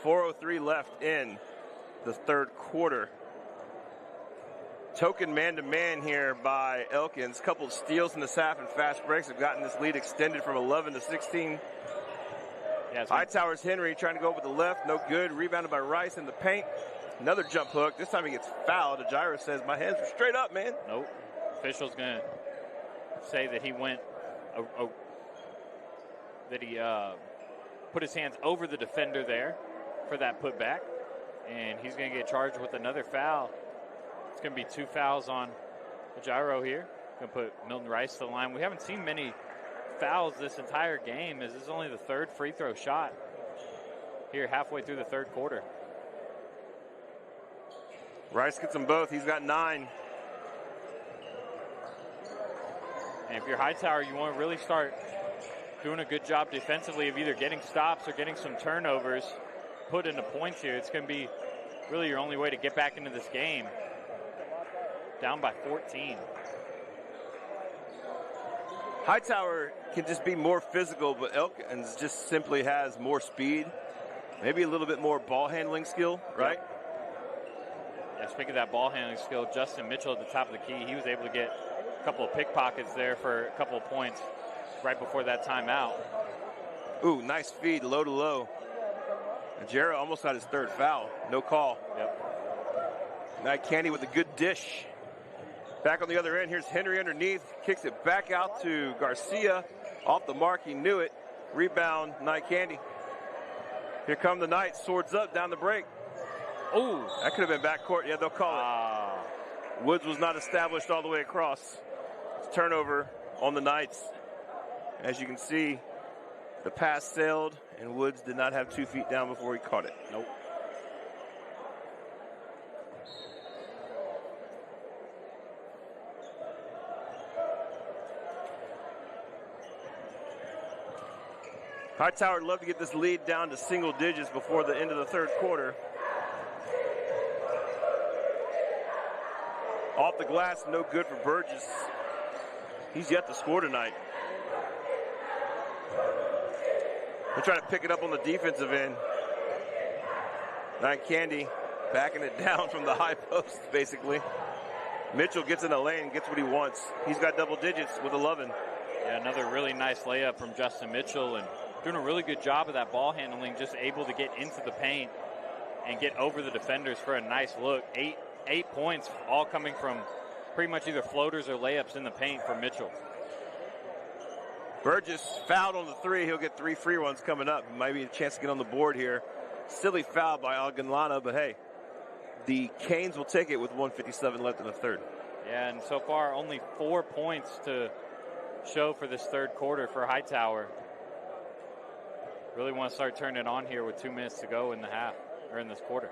4:03 left in the third quarter. Token man-to-man here by Elkins. Couple of steals in this half and fast breaks have gotten this lead extended from 11 to 16. Hightower's Henry trying to go over the left. No good. Rebounded by Rice in the paint. Another jump hook. This time he gets fouled. Ajiro says, my hands are straight up, man. Nope. Official's going to say that he went, put his hands over the defender there for that putback. And he's going to get charged with another foul. It's going to be 2 fouls on Ajiro here. Going to put Milton Rice to the line. We haven't seen many fouls this entire game, as this is only the third free throw shot here halfway through the third quarter. Rice gets them both. He's got 9. And if you're Hightower, you want to really start doing a good job defensively of either getting stops or getting some turnovers put into points here. It's going to be really your only way to get back into this game. Down by 14. Hightower can just be more physical, but Elkins just simply has more speed. Maybe a little bit more ball handling skill, right? Yeah, speaking of that ball handling skill, Justin Mitchell at the top of the key, he was able to get a couple of pickpockets there for a couple of points right before that timeout. Ooh, nice feed, low to low. And Jarrett almost got his third foul. No call. Yep. Night Candy with a good dish. Back on the other end, here's Henry underneath. Kicks it back out to Garcia. Off the mark, he knew it. Rebound, Night Candy. Here come the Knights. Swords up down the break. Ooh. That could have been backcourt. Yeah, they'll call it. Woods was not established all the way across. It's turnover on the Knights. As you can see, the pass sailed, and Woods did not have 2 feet down before he caught it. Nope. Hightower would love to get this lead down to single digits before the end of the third quarter. Off the glass, no good for Burgess. He's yet to score tonight. They're trying to pick it up on the defensive end. Night Candy backing it down from the high post, basically. Mitchell gets in the lane, gets what he wants. He's got double digits with 11. Yeah, another really nice layup from Justin Mitchell, and doing a really good job of that ball handling, just able to get into the paint and get over the defenders for a nice look. Eight points, all coming from pretty much either floaters or layups in the paint for Mitchell. Burgess fouled on the three. He'll get 3 free ones coming up. Might be a chance to get on the board here. Silly foul by Alganlana, but hey, the Canes will take it with 1:57 left in the third. Yeah, and so far only 4 points to show for this third quarter for Hightower. Really want to start turning it on here with 2 minutes to go in the half, or in this quarter.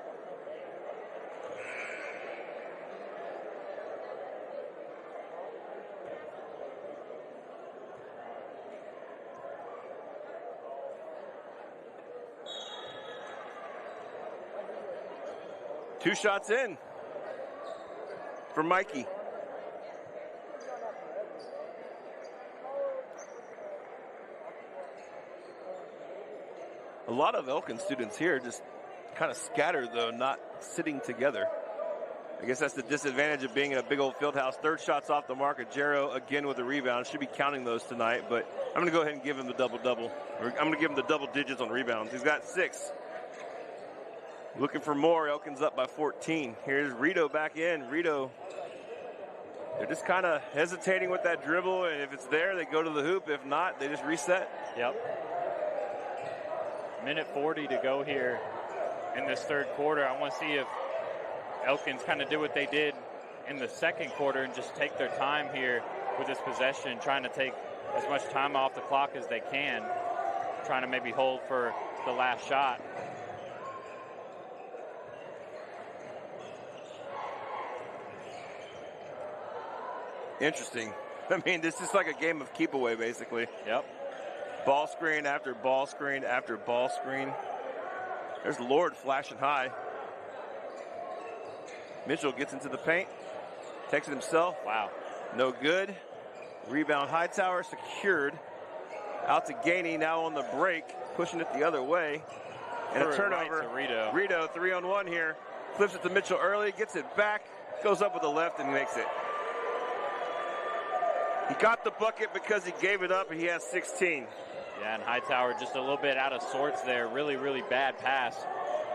Two shots in for Mikey. A lot of Elkins students here just kind of scattered, though, not sitting together. I guess that's the disadvantage of being in a big old field house. Third shot's off the mark. Jarrow again with a rebound. Should be counting those tonight, but I'm going to go ahead and give him the double-double. Or I'm going to give him the double digits on rebounds. He's got 6. Looking for more. Elkins up by 14. Here's Rito back in. Rito, they're just kind of hesitating with that dribble, and if it's there, they go to the hoop. If not, they just reset. Yep. Minute 40 to go here in this third quarter. I want to see if Elkins kind of did what they did in the second quarter and just take their time here with this possession, trying to take as much time off the clock as they can, trying to maybe hold for the last shot. Interesting. I mean, this is like a game of keep away, basically. Yep. Ball screen after ball screen after ball screen. There's Lord flashing high. Mitchell gets into the paint. Takes it himself. Wow. No good. Rebound Hightower secured. Out to Gainey now on the break. Pushing it the other way. And a turnover. Right to Rito. Rito 3-on-1 here. Flips it to Mitchell early. Gets it back. Goes up with the left and makes it. He got the bucket because he gave it up, and he has 16. Yeah, and Hightower just a little bit out of sorts there. Really, really bad pass.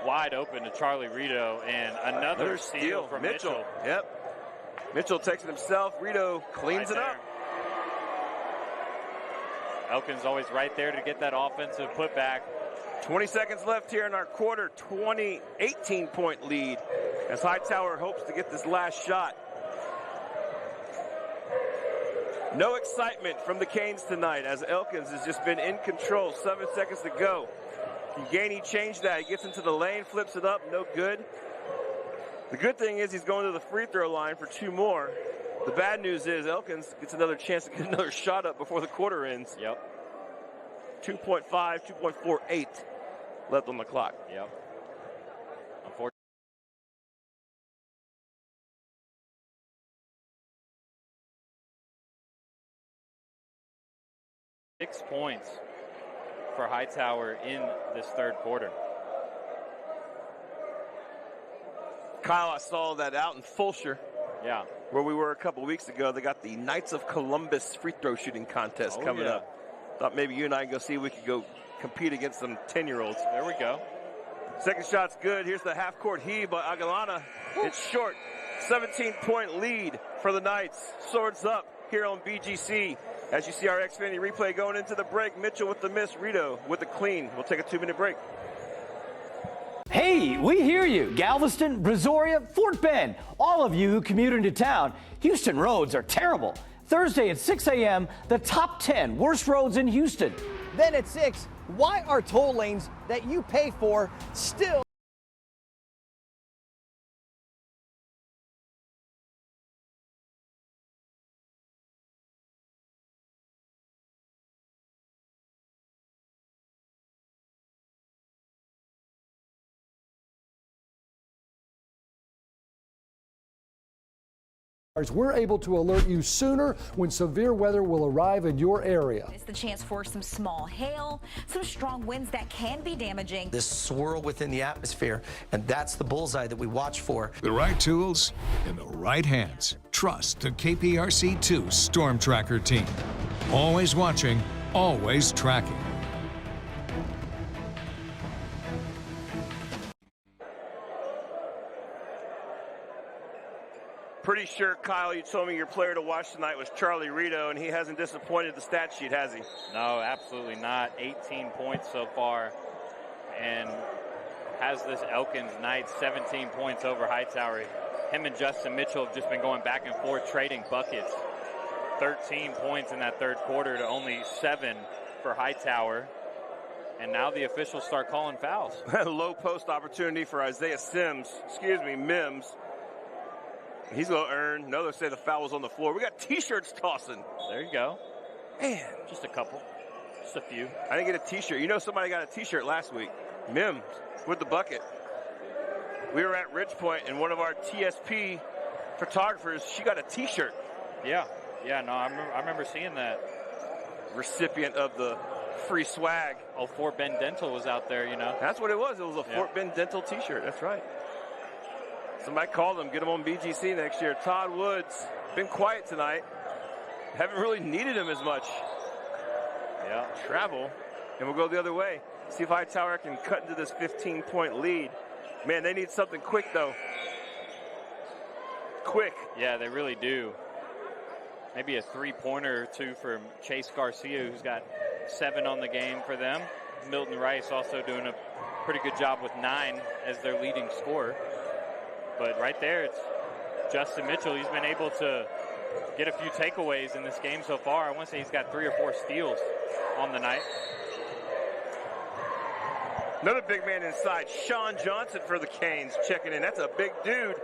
Wide open to Charlie Rito, and another steal from Mitchell. Yep. Mitchell takes it himself. Rito cleans it up. Elkins always right there to get that offensive putback. 20 seconds left here in our quarter. 18-point lead as Hightower hopes to get this last shot. No excitement from the Canes tonight as Elkins has just been in control. 7 seconds to go. Can Gainey change that? He gets into the lane, flips it up, no good. The good thing is he's going to the free throw line for 2 more. The bad news is Elkins gets another chance to get another shot up before the quarter ends. Yep. 2.5, 2.48 left on the clock. Yep. Unfortunately. 6 points for Hightower in this third quarter. Kyle, I saw that out in Fulshire. Yeah. Where we were a couple weeks ago. They got the Knights of Columbus free throw shooting contest coming up. Thought maybe you and I can go see if we could go compete against some 10-year-olds. There we go. Second shot's good. Here's the half-court heave by Aguilana. It's short. 17-point lead for the Knights. Swords up here on BGC. As you see our Xfinity replay going into the break. Mitchell with the miss, Rito with the clean. We'll take a 2-minute break. Hey, we hear you. Galveston, Brazoria, Fort Bend. All of you who commute into town. Houston roads are terrible. Thursday at 6 a.m., the top 10 worst roads in Houston. Then at 6, why are toll lanes that you pay for still We're able to alert you sooner when severe weather will arrive in your area. It's the chance for some small hail, some strong winds that can be damaging. This swirl within the atmosphere, and that's the bullseye that we watch for. The right tools in the right hands. Trust the KPRC2 Storm Tracker team. Always watching, always tracking. Pretty sure, Kyle, you told me your player to watch tonight was Charlie Rito, and he hasn't disappointed the stat sheet, has he? No, absolutely not. 18 points so far, and has this Elkins Knights 17 points over Hightower. Him and Justin Mitchell have just been going back and forth trading buckets. 13 points in that third quarter to only 7 for Hightower. And now the officials start calling fouls. Low post opportunity for Isaiah Mims. He's going to earn. No, they'll say the foul was on the floor. We got T-shirts tossing. There you go. Man. Just a couple. Just a few. I didn't get a T-shirt. You know somebody got a T-shirt last week. Mims with the bucket. We were at Ridgepoint, and one of our TSP photographers, she got a T-shirt. Yeah. Yeah, no, I remember seeing that. Recipient of the free swag. Oh, Fort Bend Dental was out there, you know. That's what it was. It was a Fort Bend Dental T-shirt. That's right. Somebody called him, get him on BGC next year. Todd Woods, been quiet tonight. Haven't really needed him as much. Yeah. Travel, and we'll go the other way. See if Hightower can cut into this 15-point lead. Man, they need something quick, though. Quick. Yeah, they really do. Maybe a three-pointer or two from Chase Garcia, who's got 7 on the game for them. Milton Rice also doing a pretty good job with 9 as their leading scorer. But right there, it's Justin Mitchell. He's been able to get a few takeaways in this game so far. I want to say he's got 3 or 4 steals on the night. Another big man inside, Sean Johnson for the Canes checking in. That's a big dude.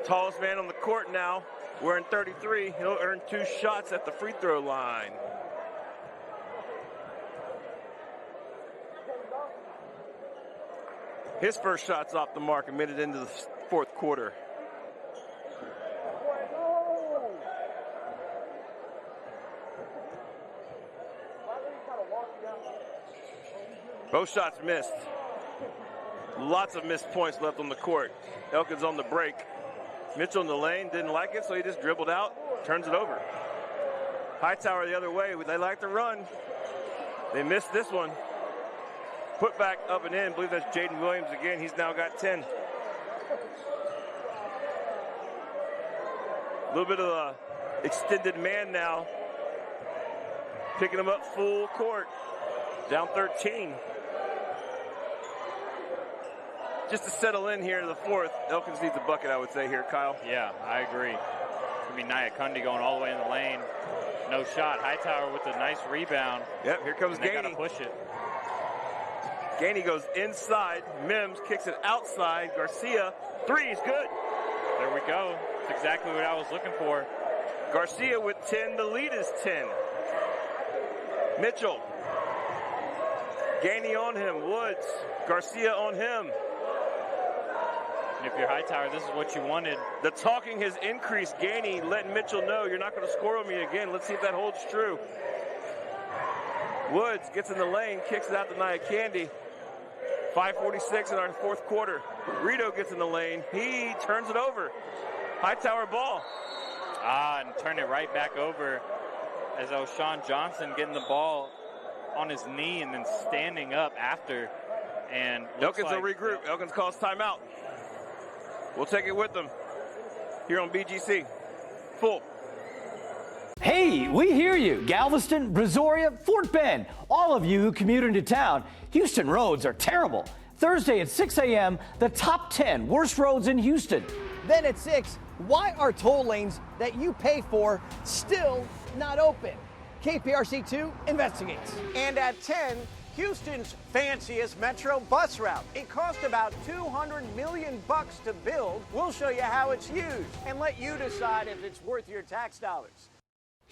Tallest man on the court now, wearing 33. He'll earn 2 shots at the free throw line. His first shot's off the mark a minute into the fourth quarter. Both shots missed. Lots of missed points left on the court. Elkins on the break. Mitchell in the lane, didn't like it, so he just dribbled out, turns it over. Hightower the other way. They like to run. They missed this one. Put back up and in. I believe that's Jaden Williams again. He's now got 10. A little bit of a extended man now. Picking him up full court. Down 13. Just to settle in here in the fourth, Elkins needs a bucket, I would say here, Kyle. Yeah, I agree. It's going to be Nia Kundi going all the way in the lane. No shot. Hightower with a nice rebound. Yep, here comes Gainey. They got to push it. Gainey goes inside. Mims kicks it outside. Garcia, 3 is good. There we go. That's exactly what I was looking for. Garcia with 10. The lead is 10. Mitchell. Gainey on him. Woods. Garcia on him. And if you're Hightower, this is what you wanted. The talking has increased. Gainey letting Mitchell know you're not going to score on me again. Let's see if that holds true. Woods gets in the lane, kicks it out to Nia Candy. 5:46 in our fourth quarter. Rito gets in the lane. He turns it over. Hightower ball. And turn it right back over. as O'Shawn Johnson getting the ball on his knee and then standing up after. And Elkins will regroup. Elkins calls timeout. We'll take it with them here on BGC. Full. Hey, we hear you. Galveston, Brazoria, Fort Bend. All of you who commute into town. Houston roads are terrible. Thursday at 6 a.m., the top 10 worst roads in Houston. Then at 6, why are toll lanes that you pay for still not open? KPRC2 investigates. And at 10, Houston's fanciest metro bus route. It cost about $200 million to build. We'll show you how it's used and let you decide if it's worth your tax dollars.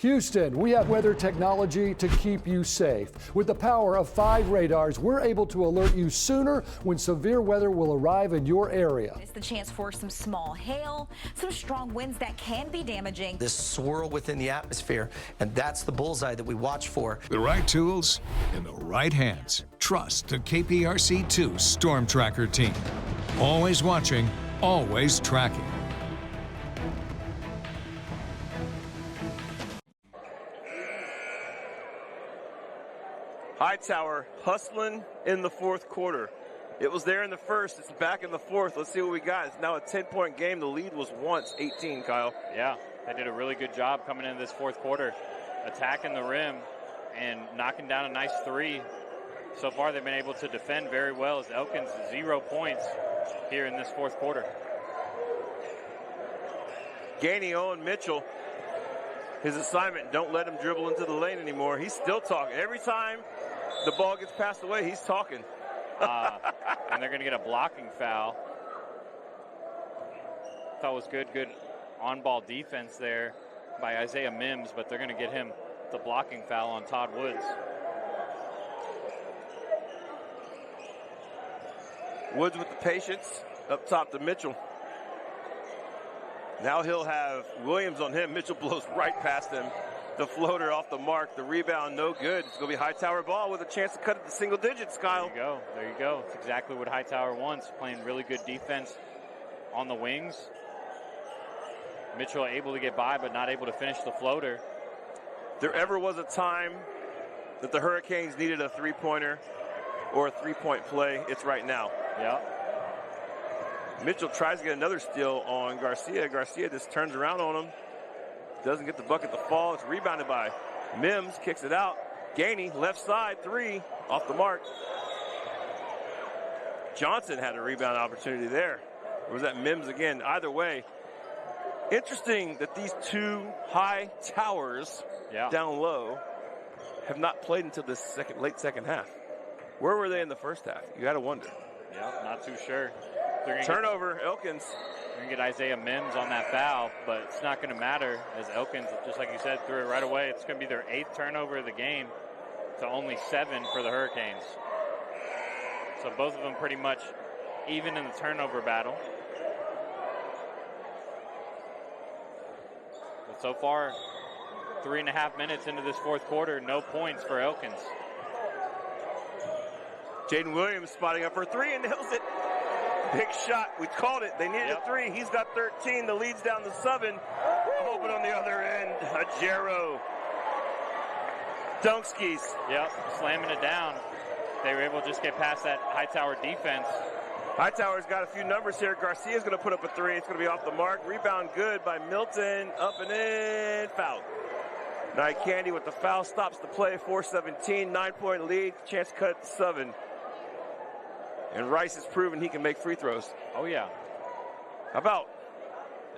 Houston, we have weather technology to keep you safe. With the power of 5 radars, we're able to alert you sooner when severe weather will arrive in your area. It's the chance for some small hail, some strong winds that can be damaging. This swirl within the atmosphere, and that's the bullseye that we watch for. The right tools in the right hands. Trust the KPRC2 Storm Tracker team. Always watching, always tracking. Hightower hustling in the fourth quarter. It was there in the first. It's back in the fourth. Let's see what we got. It's now a 10-point game. The lead was once 18, Kyle. Yeah, they did a really good job coming into this fourth quarter, attacking the rim and knocking down a nice three. So far, they've been able to defend very well as Elkins 0 points here in this fourth quarter. Gainey Owen Mitchell, his assignment, don't let him dribble into the lane anymore. He's still talking. Every time the ball gets passed away, he's talking. And they're going to get a blocking foul. Thought it was good on-ball defense there by Isaiah Mims, but they're going to get him the blocking foul on Todd Woods. Woods with the patience, up top to Mitchell. Now he'll have Williams on him. Mitchell blows right past him. The floater off the mark. The rebound, no good. It's going to be Hightower ball with a chance to cut it to single digits, Kyle. There you go. It's exactly what Hightower wants, playing really good defense on the wings. Mitchell able to get by, but not able to finish the floater. There ever was a time that the Hurricanes needed a three-pointer or a three-point play, it's right now. Yeah. Mitchell tries to get another steal on Garcia. Garcia just turns around on him. Doesn't get the bucket to fall. It's rebounded by Mims. Kicks it out. Gainey, left side, three. Off the mark. Johnson had a rebound opportunity there. Or was that Mims again? Either way. Interesting that these two high towers down low have not played until this late second half. Where were they in the first half? You got to wonder. Yeah, not too sure. Turnover, Elkins. They're going to get Isaiah Mims on that foul, but it's not going to matter as Elkins, just like you said, threw it right away. It's going to be their 8th turnover of the game to only 7 for the Hurricanes. So both of them pretty much even in the turnover battle. But so far, 3.5 minutes into this fourth quarter, no points for Elkins. Jaden Williams spotting up for three and nails it. Big shot. We called it. They needed a three. He's got 13. The lead's down to 7. Open on the other end. Ajero. Dunkskis. Yep, slamming it down. They were able to just get past that Hightower defense. Hightower's got a few numbers here. Garcia's going to put up a three. It's going to be off the mark. Rebound good by Milton. Up and in. Foul. Night Candy with the foul. Stops the play. 4-17. 9-point lead. Chance cut 7. And Rice has proven he can make free throws. Oh, yeah. How about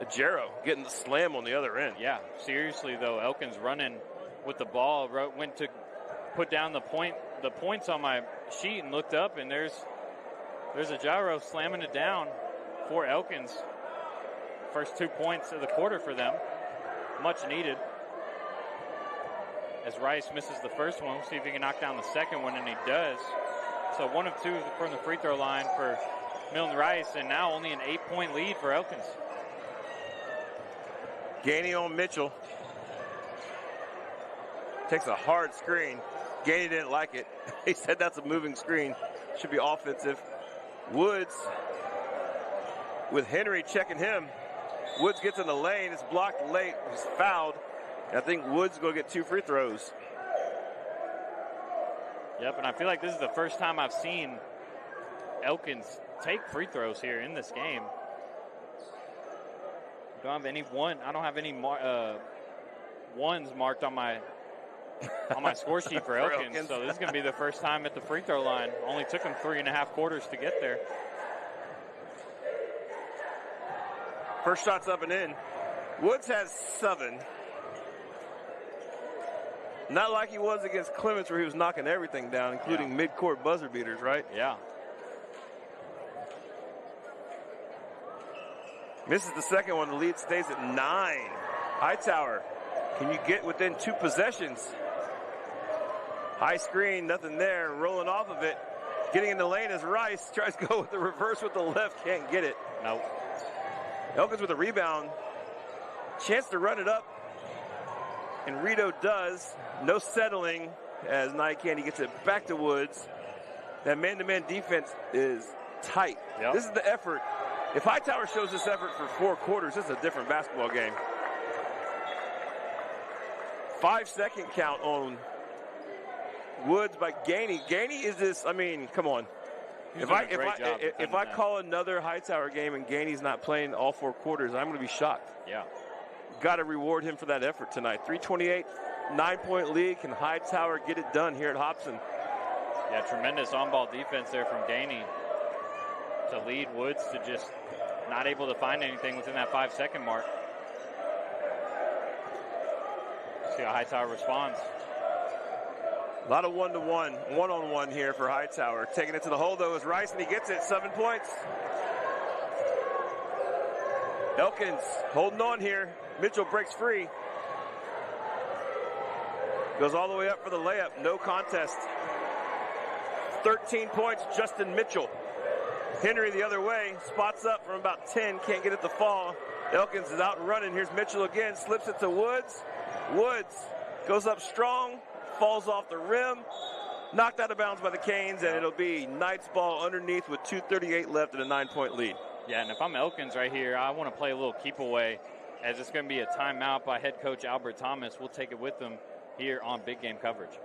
Ajero getting the slam on the other end? Yeah, seriously, though, Elkins running with the ball, went to put down the points on my sheet and looked up, and there's Ajero slamming it down for Elkins. First 2 points of the quarter for them. Much needed. As Rice misses the first one, we'll see if he can knock down the second one, and he does. So 1 of 2 from the free throw line for Milton Rice, and now only an 8-point lead for Elkins. Gainey on Mitchell. Takes a hard screen. Gainey didn't like it. He said that's a moving screen. Should be offensive. Woods with Henry checking him. Woods gets in the lane. It's blocked late. He's fouled. I think Woods going to get 2 free throws. Yep, and I feel like this is the first time I've seen Elkins take free throws here in this game. I don't have any ones marked on my score sheet for Elkins. So this is going to be the first time at the free throw line. Only took him 3.5 quarters to get there. First shot's up and in. Woods has 7. Not like he was against Clements where he was knocking everything down, including mid-court buzzer beaters, right? Yeah. Misses the second one. The lead stays at 9. Hightower, can you get within 2 possessions? High screen, nothing there. Rolling off of it. Getting in the lane as Rice tries to go with the reverse with the left. Can't get it. Nope. Elkins with a rebound. Chance to run it up. And Rito does. No settling as Night Candy gets it back to Woods. That man-to-man defense is tight. Yep. This is the effort. If Hightower shows this effort for 4 quarters, this is a different basketball game. 5-second count on Woods by Gainey. Gainey is this, I mean, come on. If I call another Hightower game and Gainey's not playing all 4 quarters, I'm going to be shocked. Yeah. Got to reward him for that effort tonight. 3:28, 9-point lead. Can Hightower get it done here at Hobson? Yeah, tremendous on-ball defense there from Gainey to lead Woods to just not able to find anything within that 5-second mark. See how Hightower responds. A lot of one-to-one, one-on-one here for Hightower. Taking it to the hole, though, is Rice, and he gets it. 7 points. Elkins holding on here. Mitchell breaks free. Goes all the way up for the layup. No contest. 13 points, Justin Mitchell. Henry the other way. Spots up from about 10. Can't get it to fall. Elkins is out and running. Here's Mitchell again. Slips it to Woods. Woods goes up strong. Falls off the rim. Knocked out of bounds by the Canes, and it'll be Knight's ball underneath with 2:38 left and a 9-point lead. Yeah, and if I'm Elkins right here, I want to play a little keep away as it's going to be a timeout by head coach Albert Thomas. We'll take it with them here on Big Game Coverage.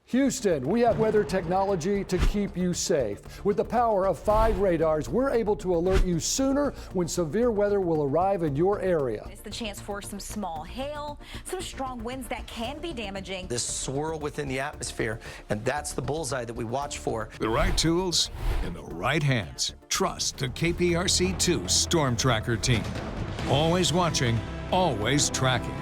Houston, we have weather technology to keep you safe. With the power of 5 radars, we're able to alert you sooner when severe weather will arrive in your area. It's the chance for some small hail, some strong winds that can be damaging. This swirl within the atmosphere, and that's the bullseye that we watch for. The right tools in the right hands. Trust the KPRC2 Storm Tracker team. Always watching, always tracking.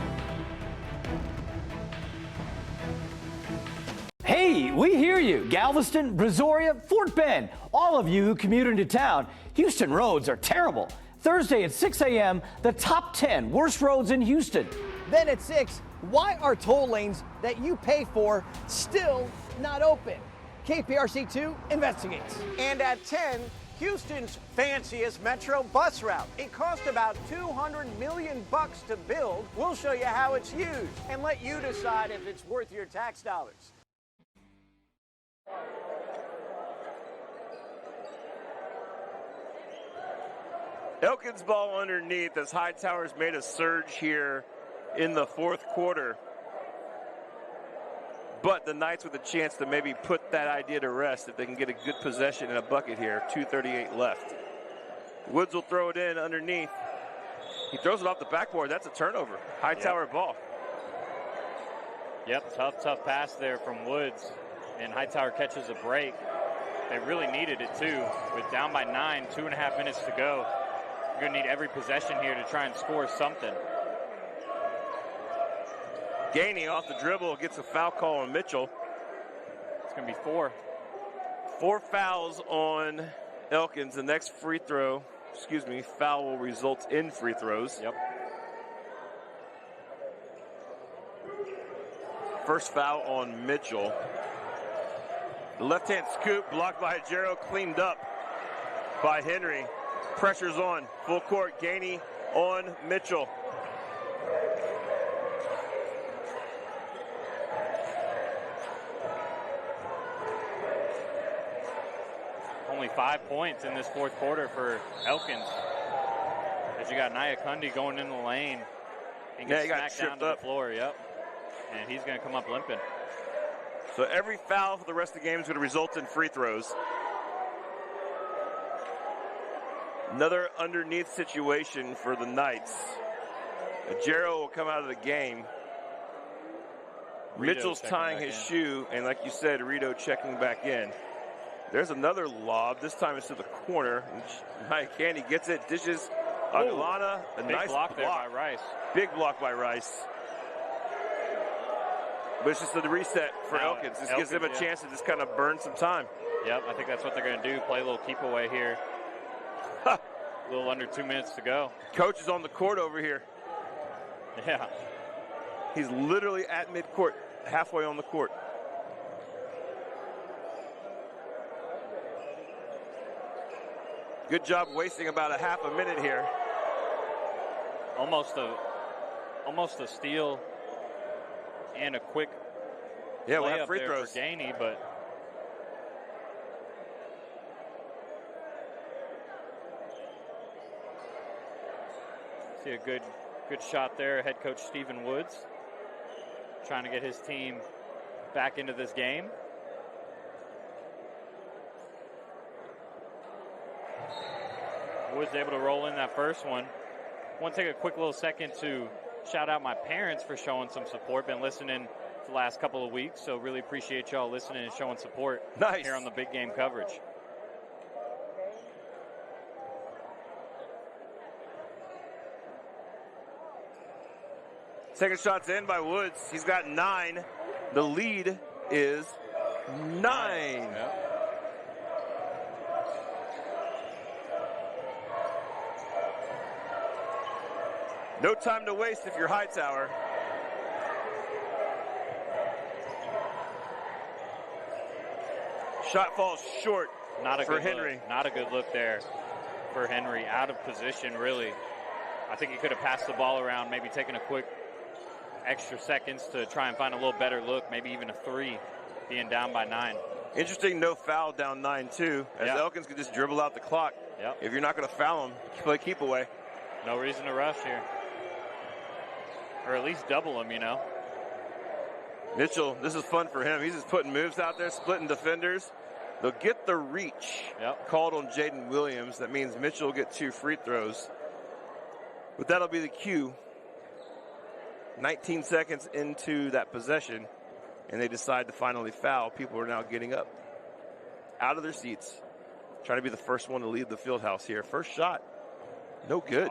Hey, we hear you. Galveston, Brazoria, Fort Bend. All of you who commute into town, Houston roads are terrible. Thursday at 6 a.m., the top 10 worst roads in Houston. Then at 6, why are toll lanes that you pay for still not open? KPRC2 investigates. And at 10, Houston's fanciest metro bus route. It cost about $200 million to build. We'll show you how it's used and let you decide if it's worth your tax dollars. Elkins ball underneath as Hightower's made a surge here in the 4th quarter. But the Knights with a chance to maybe put that idea to rest if they can get a good possession and a bucket here. 2:38 left. Woods will throw it in underneath. He throws it off the backboard. That's a turnover. Hightower ball. Yep, tough pass there from Woods. And Hightower catches a break. They really needed it too. With down by 9, 2.5 minutes to go. You're going to need every possession here to try and score something. Gainey off the dribble gets a foul call on Mitchell. It's going to be 4. 4 fouls on Elkins. The next foul will result in free throws. Yep. First foul on Mitchell. The left-hand scoop blocked by Ajero, cleaned up by Henry. Pressure's on. Full court. Gainey on Mitchell. Only 5 points in this 4th quarter for Elkins. As you got Nyakundi going in the lane. and get smacked down to the floor. Yep. And he's going to come up limping. So every foul for the rest of the game is going to result in free throws. Another underneath situation for the Knights. Ajero will come out of the game. Mitchell's tying his shoe, and like you said, Rito checking back in. There's another lob. This time it's to the corner. Nia Candy gets it, dishes on Ilana. A Big nice block there by Rice. Big block by Rice. But it's just a reset for Elkins. This gives them a chance to just kind of burn some time. Yep, I think that's what they're going to do, play a little keep away here. A little under 2 minutes to go. Coach is on the court over here. Yeah. He's literally at midcourt, halfway on the court. Good job wasting about a half a minute here. Almost a steal and a quick we'll have free there throws for Gainey, but see a good shot there. Head coach Stephen Woods trying to get his team back into this game. Woods able to roll in that first one. Want to take a quick little second to shout out my parents for showing some support. Been listening the last couple of weeks, so really appreciate y'all listening and showing support here on the big game coverage. Second shot's in by Woods. He's got 9. The lead is 9. Yep. No time to waste if you're Hightower. Shot falls short for Henry. Not a good look there for Henry. Out of position, really. I think he could have passed the ball around, maybe taken a quick extra seconds to try and find a little better look, maybe even a 3, being down by 9. Interesting, no foul down 9-2, as Elkins could just dribble out the clock. Yep. If you're not going to foul him, play keep away. No reason to rush here. Or at least double him, you know. Mitchell, this is fun for him. He's just putting moves out there, splitting defenders. They'll get the reach called on Jaden Williams. That means Mitchell will get 2 free throws. But that'll be the cue. 19 seconds into that possession, and they decide to finally foul. People are now getting up out of their seats, trying to be the first one to leave the field house here. First shot, no good.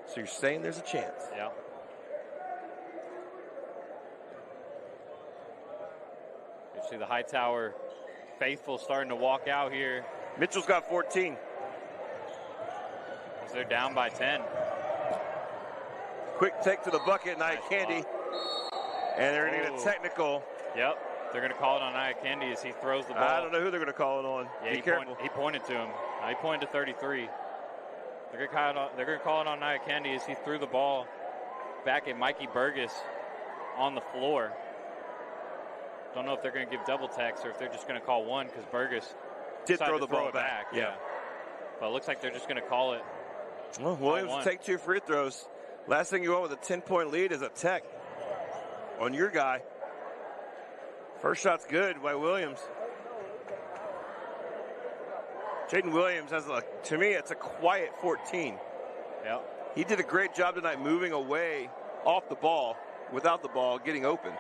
So you're saying there's a chance? Yeah. You see the Hightower faithful starting to walk out here. Mitchell's got 14. As they're down by 10. Quick take to the bucket, Nia Candy. And they're going to get a technical. Yep. They're going to call it on Nia Candy as he throws the ball. I don't know who they're going to call it on. Yeah, Be careful. He pointed to him. He pointed to 33. They're going to call it on Nia Candy as he threw the ball back at Mikey Burgess on the floor. Don't know if they're going to give double techs or if they're just going to call one, because Burgess did throw the ball back. Yeah. But it looks like they're just going to call it. Well, Williams will take 2 free throws. Last thing you want with a 10-point lead is a tech on your guy. First shot's good by Williams. Jaden Williams has to me, it's a quiet 14. Yep. He did a great job tonight moving away off the ball, without the ball, getting open.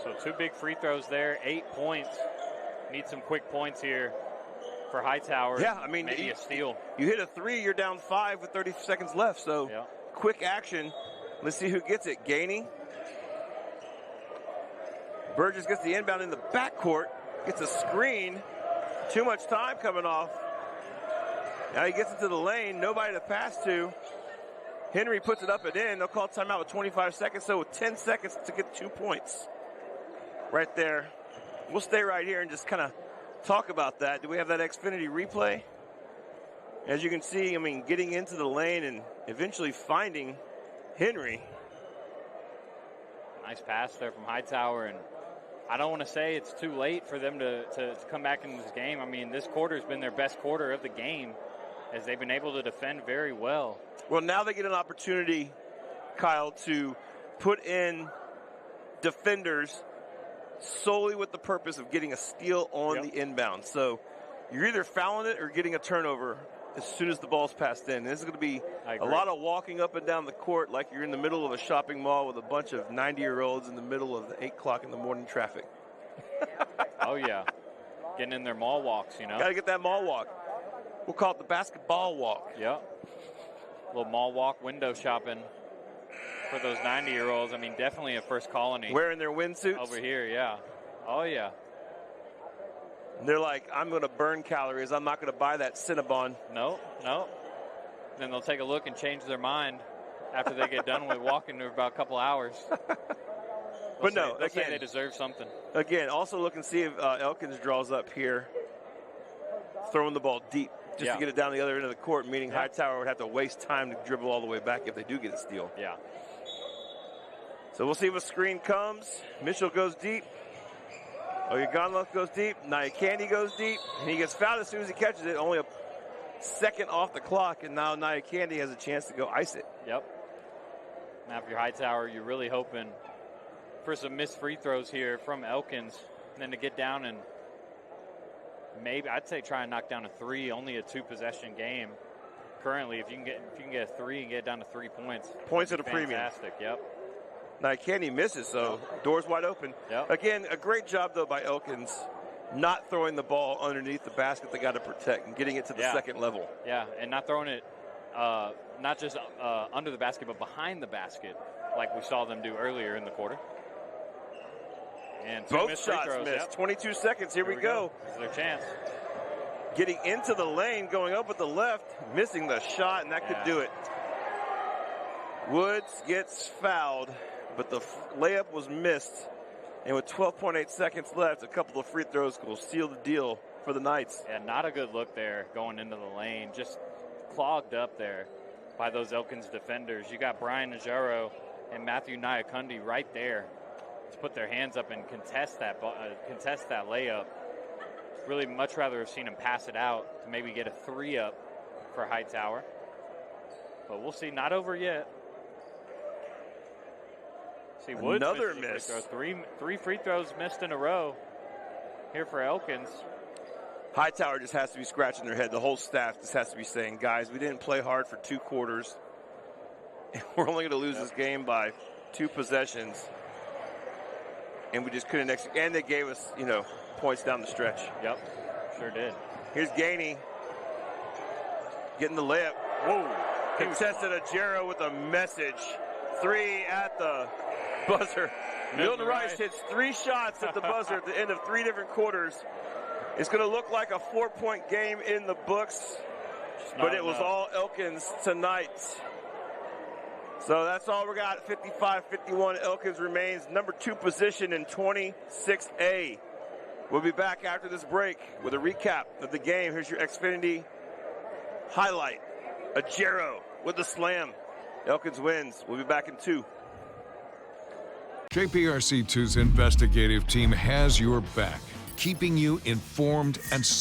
So 2 big free throws there, 8 points. Need some quick points here for Hightower. Yeah, I mean, maybe a steal. You hit a 3, you're down 5 with 30 seconds left. So quick action. Let's see who gets it. Gainey. Burgess gets the inbound in the backcourt. Gets a screen. Too much time coming off. Now he gets into the lane. Nobody to pass to. Henry puts it up and in. They'll call timeout with 25 seconds. So with 10 seconds to get 2 points. Right there. We'll stay right here and just kind of talk about that. Do we have that Xfinity replay? As you can see, I mean, getting into the lane and eventually finding Henry. Nice pass there from Hightower, and I don't want to say it's too late for them to come back into this game. I mean, this quarter has been their best quarter of the game, as they've been able to defend very well. Well, now they get an opportunity, Kyle, to put in defenders solely with the purpose of getting a steal on the inbound. So you're either fouling it or getting a turnover as soon as the ball's passed in. This is going to be a lot of walking up and down the court like you're in the middle of a shopping mall with a bunch of 90-year-olds in the middle of the 8 o'clock in the morning traffic. Oh, yeah. Getting in their mall walks, you know. Got to get that mall walk. We'll call it the basketball walk. Yep. A little mall walk, window shopping for those 90-year-olds. I mean, definitely a first colony. Wearing their windsuits? Over here, yeah. Oh, yeah. And they're like, I'm going to burn calories. I'm not going to buy that Cinnabon. No. Then they'll take a look and change their mind after they get done with walking for about a couple hours. But no, they'll say they deserve something. Again, also look and see if Elkins draws up here, throwing the ball deep just to get it down the other end of the court, meaning Hightower would have to waste time to dribble all the way back if they do get a steal. Yeah. So we'll see if a screen comes. Mitchell goes deep. Oyegunla goes deep. Nia Candy goes deep. And he gets fouled as soon as he catches it. Only a second off the clock, and now Nia Candy has a chance to go ice it. Yep. Now if you're Hightower, you're really hoping for some missed free throws here from Elkins, and then to get down and maybe I'd say try and knock down a 3. Only a 2-possession game currently. If you can get a 3 and get it down to 3 points. Points at a premium. Fantastic. Yep. Now Candy misses, so doors wide open. Yep. Again, a great job though by Elkins, not throwing the ball underneath the basket they got to protect and getting it to the second level. Yeah, and not throwing it not just under the basket, but behind the basket, like we saw them do earlier in the quarter. And both shots missed. 22 seconds. Here we go. This is their chance. Getting into the lane, going up with the left, missing the shot, and that could do it. Woods gets fouled, but the layup was missed. And with 12.8 seconds left, a couple of free throws will seal the deal for the Knights. Yeah, not a good look there going into the lane. Just clogged up there by those Elkins defenders. You got Brian Najaro and Matthew Nyakundi right there to put their hands up and contest that layup. Really much rather have seen him pass it out to maybe get a 3 up for Hightower. But we'll see. Not over yet. See, Woods another miss. Three free throws missed in a row here for Elkins. Hightower just has to be scratching their head. The whole staff just has to be saying, guys, we didn't play hard for 2 quarters. We're only going to lose this game by 2 possessions. And we just couldn't execute. And they gave us, points down the stretch. Yep, sure did. Here's Gainey getting the layup. Whoa. Contested Ajero with a message. 3 at the buzzer. Milton Rice hits 3 shots at the buzzer at the end of 3 different quarters. It's going to look like a 4-point game in the books, but it was all Elkins tonight. So that's all we got. 55-51. Elkins remains number 2 position in 26A. We'll be back after this break with a recap of the game. Here's your Xfinity highlight. Ajero with the slam. Elkins wins. We'll be back in 2. JPRC2's investigative team has your back, keeping you informed and